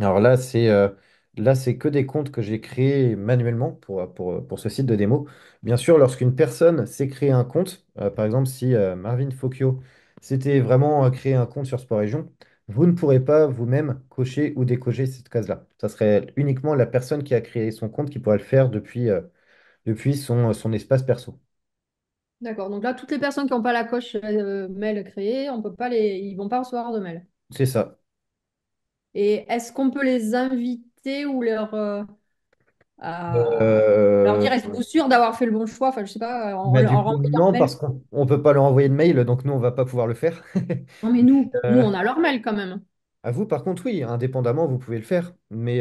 Alors là, c'est que des comptes que j'ai créés manuellement pour ce site de démo. Bien sûr, lorsqu'une personne s'est créé un compte, par exemple, si Marvin Focchio s'était vraiment créé un compte sur Sport Région, vous ne pourrez pas vous-même cocher ou décocher cette case-là. Ça serait uniquement la personne qui a créé son compte qui pourrait le faire depuis son espace perso. D'accord. Donc là, toutes les personnes qui n'ont pas la coche mail créée, on peut pas ils vont pas recevoir de mail. C'est ça. Et est-ce qu'on peut les inviter ou leur Euh, dire, êtes-vous sûr d'avoir fait le bon choix? Enfin, je sais pas, Bah, du en coup, renvoyant non, un mail. parce qu'on ne peut pas leur envoyer de mail, donc nous, on va pas pouvoir le faire. Non, mais nous, on a leur mail quand même. À vous, par contre, oui, indépendamment, vous pouvez le faire. Mais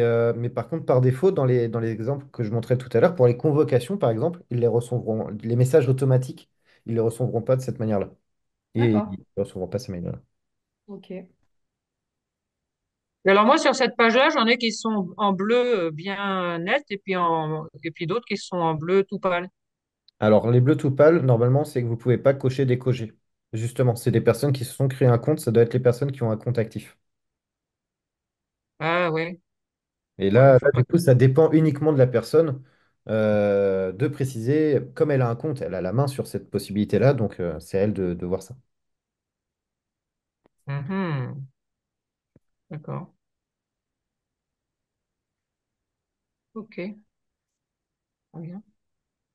par contre, par défaut, dans les exemples que je montrais tout à l'heure, pour les convocations, par exemple, ils les recevront, les messages automatiques, ils ne les recevront pas de cette manière-là. Et D'accord. ils ne recevront pas ces mails-là. Ok. Et alors moi, sur cette page-là, j'en ai qui sont en bleu bien net et puis d'autres qui sont en bleu tout pâle. Alors, les bleus tout pâles, normalement, c'est que vous ne pouvez pas cocher décocher. Justement, c'est des personnes qui se sont créées un compte, ça doit être les personnes qui ont un compte actif. Ah ouais, Et ouais, là, faut pas du coup, que. ça dépend uniquement de la personne de préciser, comme elle a un compte, elle a la main sur cette possibilité-là, donc c'est à elle de voir ça. Mhm, d'accord. Ok, très bien.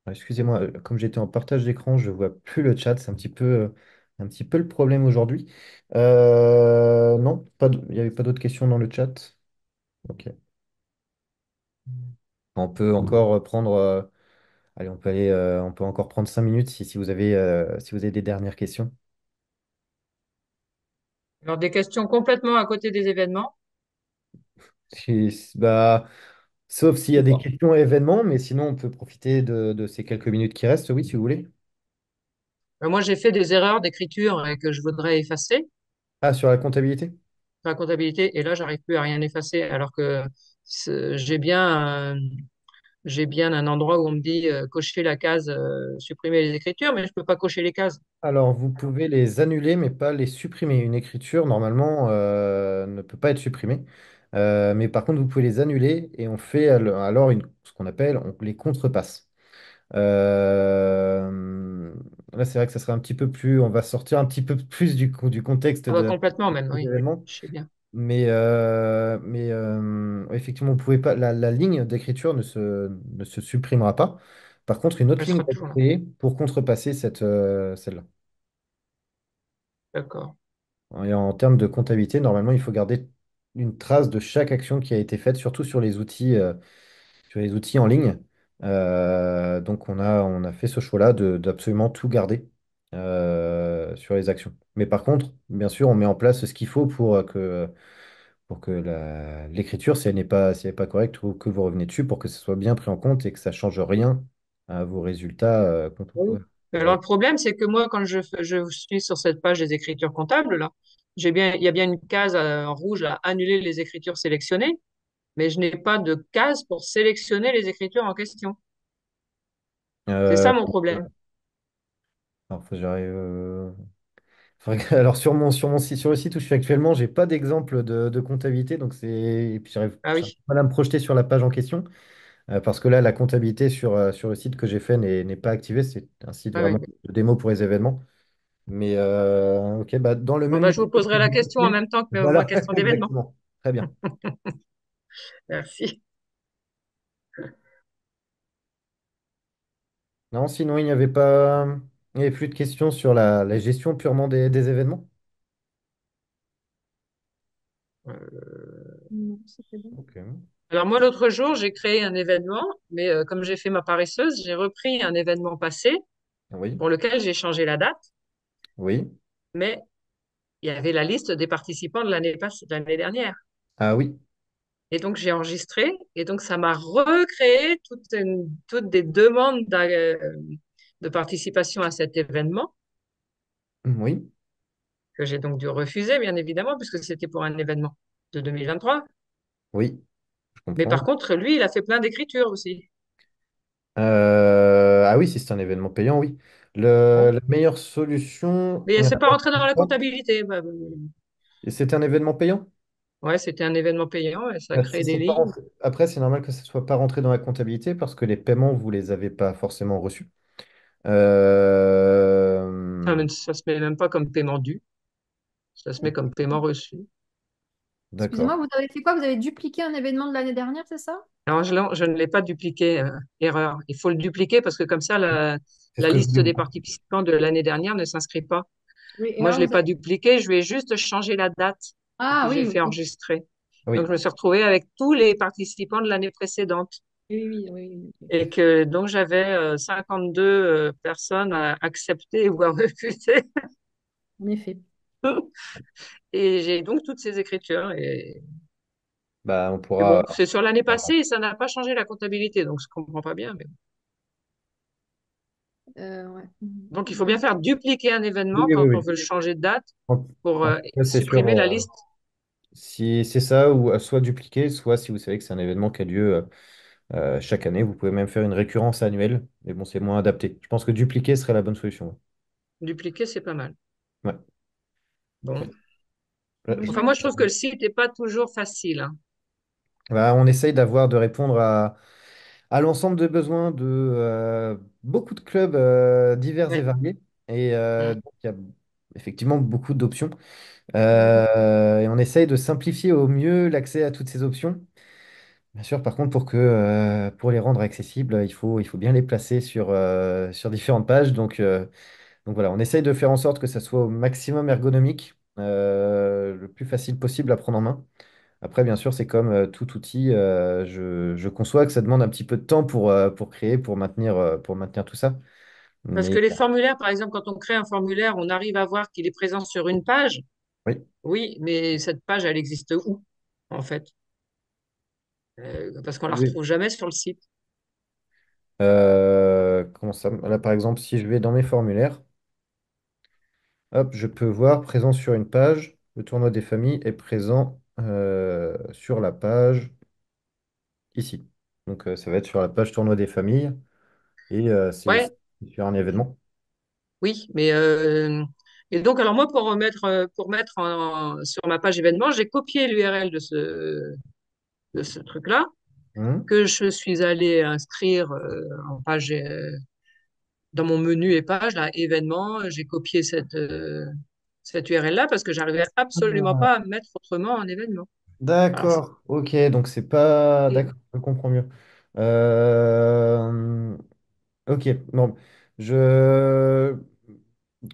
Excusez-moi, comme j'étais en partage d'écran, je vois plus le chat. C'est un petit peu le problème aujourd'hui. Non, il n'y avait pas d'autres questions dans le chat. Ok. On peut encore prendre. Allez, on peut encore prendre 5 minutes si vous avez des dernières questions. Alors, des questions complètement à côté des événements Bah, sauf s'il y a ou des pas? questions événements, mais sinon on peut profiter de ces quelques minutes qui restent, oui, si vous voulez. Moi, j'ai fait des erreurs d'écriture et que je voudrais effacer Ah, sur la comptabilité? sur la comptabilité, et là, j'arrive plus à rien effacer, alors que j'ai bien un endroit où on me dit cocher la case, supprimer les écritures, mais je peux pas cocher les cases. Alors, vous pouvez les annuler, mais pas les supprimer. Une écriture, normalement, ne peut pas être supprimée. Mais par contre, vous pouvez les annuler et on fait alors ce qu'on appelle, on les contrepasse. Là, c'est vrai que ça sera un petit peu plus, on va sortir un petit peu plus du contexte Ah bah, complètement même, des oui, oui, événements. je sais bien. Effectivement, vous pouvez pas, la ligne d'écriture ne se supprimera pas. Par contre, une autre Elle ligne sera va être toujours là. créée pour contrepasser celle-là. D'accord. Et en termes de comptabilité, normalement, il faut garder une trace de chaque action qui a été faite, surtout sur les outils en ligne. Donc, on a fait ce choix-là d'absolument tout garder sur les actions. Mais par contre, bien sûr, on met en place ce qu'il faut pour que l'écriture, si elle n'est pas correcte ou que vous revenez dessus, pour que ce soit bien pris en compte et que ça ne change rien à vos résultats Oui. Mais alors, ouais. le problème, c'est que moi, quand je suis sur cette page des écritures comptables, là, il y a bien une case en rouge, là, annuler les écritures sélectionnées, mais je n'ai pas de case pour sélectionner les écritures en question. C'est Euh, ça mon problème. alors, faut que j'arrive. Alors sur le site où je suis actuellement, j'ai pas d'exemple de comptabilité, donc et puis Ah j'arrive oui, pas à me projeter sur la page en question, parce que là la comptabilité sur le site que j'ai fait n'est pas activée, c'est un site ah vraiment oui. de démo pour les événements. Mais ok, bah, dans le Bon, même bah, je vous numéro que poserai la vous question en disiez, même temps que ma voilà, question d'événement. exactement. Très bien. Merci. Non, sinon il n'y avait plus de questions sur la gestion purement des événements. Non, c'était bon. Ok. Alors moi, l'autre jour, j'ai créé un événement, mais comme j'ai fait ma paresseuse, j'ai repris un événement passé Oui, pour lequel j'ai changé la date, oui. mais il y avait la liste des participants de de l'année dernière. Ah oui, Et donc, j'ai enregistré, et donc ça m'a recréé toutes des demandes de participation à cet événement, oui, que j'ai donc dû refuser, bien évidemment, puisque c'était pour un événement de 2023. oui, je Mais comprends. par contre, lui, il a fait plein d'écritures aussi. Ah oui, si c'est un événement payant, oui. Bon. La meilleure solution. Mais c'est pas rentré dans la comptabilité. Et c'était un événement payant? Ouais, c'était un événement payant et ça Si crée des c'est pas lignes. Après, c'est normal que ça ne soit pas rentré dans la comptabilité parce que les paiements, vous les avez pas forcément reçus. Ça, Euh, ça se met même pas comme paiement dû. Ça se met comme paiement reçu. D'accord. Excusez-moi, vous avez fait quoi? Vous avez dupliqué un événement de l'année dernière, c'est ça? Alors, je ne l'ai pas dupliqué, erreur. Il faut le dupliquer parce que comme ça, C'est ce la que je liste voulais des vous... participants de l'année dernière ne s'inscrit pas. Oui, et Moi, je alors ne l'ai vous pas avez... dupliqué, je lui ai juste changé la date et Ah puis j'ai oui, fait ok. enregistrer. Donc, Oui. je me suis retrouvée avec tous les participants de l'année précédente. Oui, oui, oui, oui, ok. Et que donc j'avais 52 personnes à accepter ou à refuser. En effet. Et j'ai donc toutes ces écritures. Bah, Et bon, c'est sur l'année passée et ça n'a pas changé la comptabilité, donc je comprends pas bien. Mais bon. Ouais. Donc il faut Ouais. bien faire dupliquer un événement Oui, oui, quand on oui. veut le changer de date pour En tout cas, c'est sûr. supprimer la liste. Si c'est ça, ou soit dupliquer, soit si vous savez que c'est un événement qui a lieu chaque année, vous pouvez même faire une récurrence annuelle. Mais bon, c'est moins adapté. Je pense que dupliquer serait la bonne solution. Dupliquer, c'est pas mal. Ouais. Ok. Bon. Là, Moi, Enfin, moi, je trouve que le site n'est pas toujours facile, hein. bah, on essaye de répondre à l'ensemble de besoins de beaucoup de clubs divers et Ouais. variés. Et Mm. donc, il y a effectivement beaucoup d'options. ouais. Et on essaye de simplifier au mieux l'accès à toutes ces options. Bien sûr, par contre, pour les rendre accessibles, il faut bien les placer sur différentes pages. Donc voilà, on essaye de faire en sorte que ça soit au maximum ergonomique, le plus facile possible à prendre en main. Après, bien sûr, c'est comme tout outil, je conçois que ça demande un petit peu de temps pour créer, pour maintenir tout ça. Parce que Mais les formulaires, par exemple, quand on crée un formulaire, on arrive à voir qu'il est présent sur une page. oui. Oui, mais cette page, elle existe où, en fait? Parce qu'on la Oui. retrouve jamais sur le site. Comment ça? Là, par exemple, si je vais dans mes formulaires, hop, je peux voir présent sur une page. Le tournoi des familles est présent sur la page ici. Donc, ça va être sur la page tournoi des familles et c'est aussi Ouais, sur un événement. oui, mais et donc alors moi pour mettre sur ma page événement, j'ai copié l'URL de ce truc-là Mhm. que je suis allée inscrire en page dans mon menu et page là événement, j'ai copié cette URL-là parce que j'arrivais absolument pas à mettre autrement en événement. Alors, D'accord, ok, donc c'est pas... et D'accord, je comprends mieux. Euh, Ok, bon, je...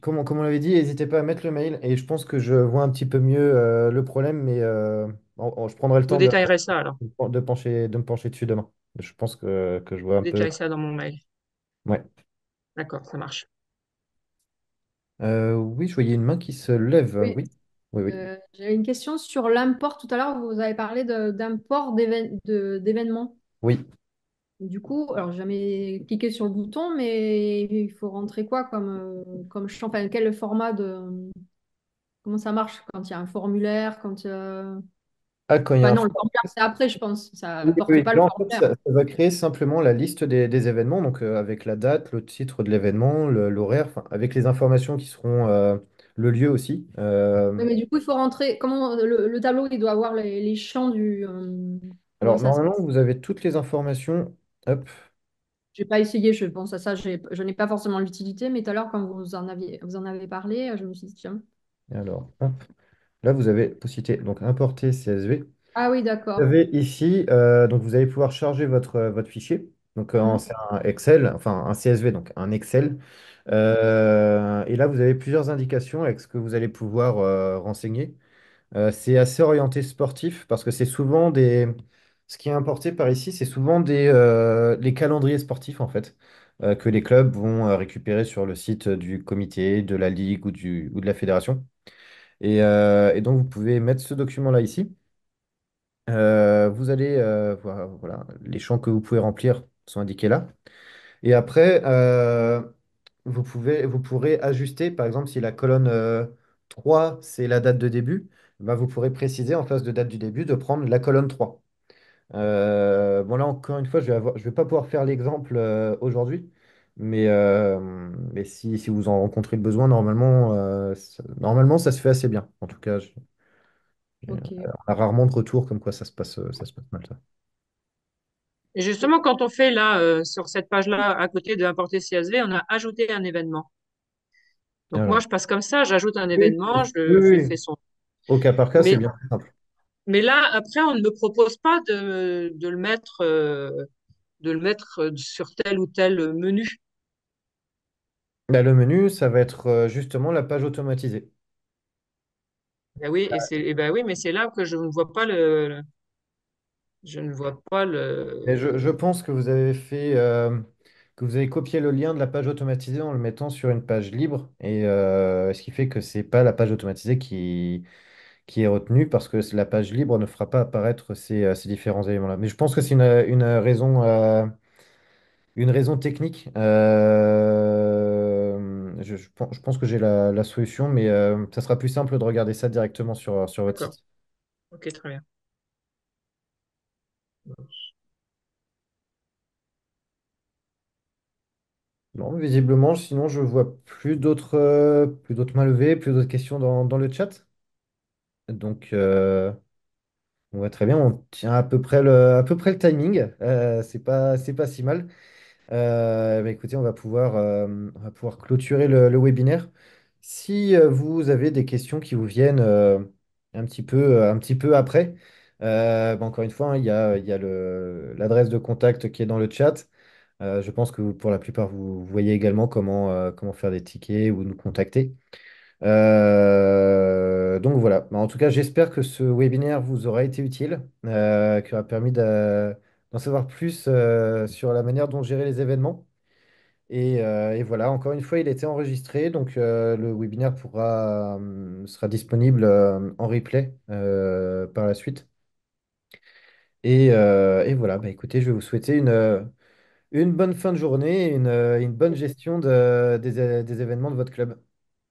Comme on l'avait dit, n'hésitez pas à mettre le mail et je pense que je vois un petit peu mieux le problème, mais je prendrai le je vous temps détaillerai ça alors. de me pencher dessus demain. Je pense que je vois Je un vous peu... détaille ça dans mon mail. Ouais. D'accord, ça marche. Oui, je voyais une main qui se lève. Oui. Oui, oui, oui. J'avais une question sur l'import. Tout à l'heure, vous avez parlé d'import d'événements. Oui. Du coup, alors j'ai jamais cliqué sur le bouton, mais il faut rentrer quoi comme champ, enfin, quel format comment ça marche quand il y a un formulaire, Ah, quand il y a enfin un... non, le formulaire c'est après, je pense, ça Oui, apporte oui. pas le Là, en fait, formulaire. ça va créer simplement la liste des événements, donc avec la date, le titre de l'événement, l'horaire, enfin, avec les informations qui seront le lieu aussi. Oui, mais du coup, il faut rentrer. Comment le tableau, il doit avoir les champs comment Alors, ça se normalement, passe? vous avez toutes les informations. Hop. J'ai pas essayé, je pense à ça, je n'ai pas forcément l'utilité, mais tout à l'heure, quand vous en avez parlé, je me suis dit, tiens. Alors, hop. Là, vous avez possibilité, donc importer CSV. Ah oui, Vous d'accord. avez ici, donc vous allez pouvoir charger votre fichier. Donc, Mhm. c'est un Excel, enfin un CSV, donc un Excel. Et là, vous avez plusieurs indications avec ce que vous allez pouvoir renseigner. C'est assez orienté sportif parce que c'est souvent des... Ce qui est importé par ici, c'est souvent les calendriers sportifs en fait, que les clubs vont récupérer sur le site du comité, de la ligue ou de la fédération. Et donc, vous pouvez mettre ce document-là ici. Vous allez, voilà, les champs que vous pouvez remplir sont indiqués là. Et après, vous pourrez ajuster, par exemple, si la colonne 3, c'est la date de début, ben, vous pourrez préciser en place de date du début de prendre la colonne 3. Bon, là, encore une fois, je vais pas pouvoir faire l'exemple aujourd'hui, mais si vous en rencontrez le besoin, normalement, ça se fait assez bien. En tout cas, Ok. on a rarement de retour comme quoi ça se passe mal, ça. Et justement, quand on fait là, sur cette page-là, à côté de importer CSV, on a ajouté un événement. Donc moi, Alors, je passe comme ça, j'ajoute un oui, événement, oui, je oui. fais son. Au cas par cas, c'est Mais, bien plus simple. mais là, après, on ne me propose pas de le mettre sur tel ou tel menu. Bah, le menu, ça va être justement la page automatisée. Ben oui, et ben oui, mais c'est là que je ne vois pas je ne vois pas Et le. je pense que que vous avez copié le lien de la page automatisée en le mettant sur une page libre, et ce qui fait que c'est pas la page automatisée qui est retenue parce que la page libre ne fera pas apparaître ces différents éléments-là. Mais je pense que c'est une raison technique. Je pense que j'ai la solution, mais ça sera plus simple de regarder ça directement sur votre D'accord. site. Ok, très bien. Non, visiblement, sinon je vois plus d'autres mains levées, plus d'autres questions dans le chat. Donc, on va très bien, on tient à peu près le timing. C'est pas si mal. Bah, écoutez, on va pouvoir clôturer le webinaire. Si vous avez des questions qui vous viennent un petit peu après, Bah, encore une fois, hein, il y a l'adresse de contact qui est dans le chat. Je pense que pour la plupart, vous voyez également comment faire des tickets ou nous contacter. Donc voilà. Bah, en tout cas, j'espère que ce webinaire vous aura été utile, qui aura permis d'en savoir plus sur la manière dont gérer les événements. Et voilà, encore une fois, il a été enregistré, donc le webinaire sera disponible en replay par la suite. Et voilà, bah, écoutez, je vais vous souhaiter une bonne fin de journée et une bonne gestion des événements de votre club.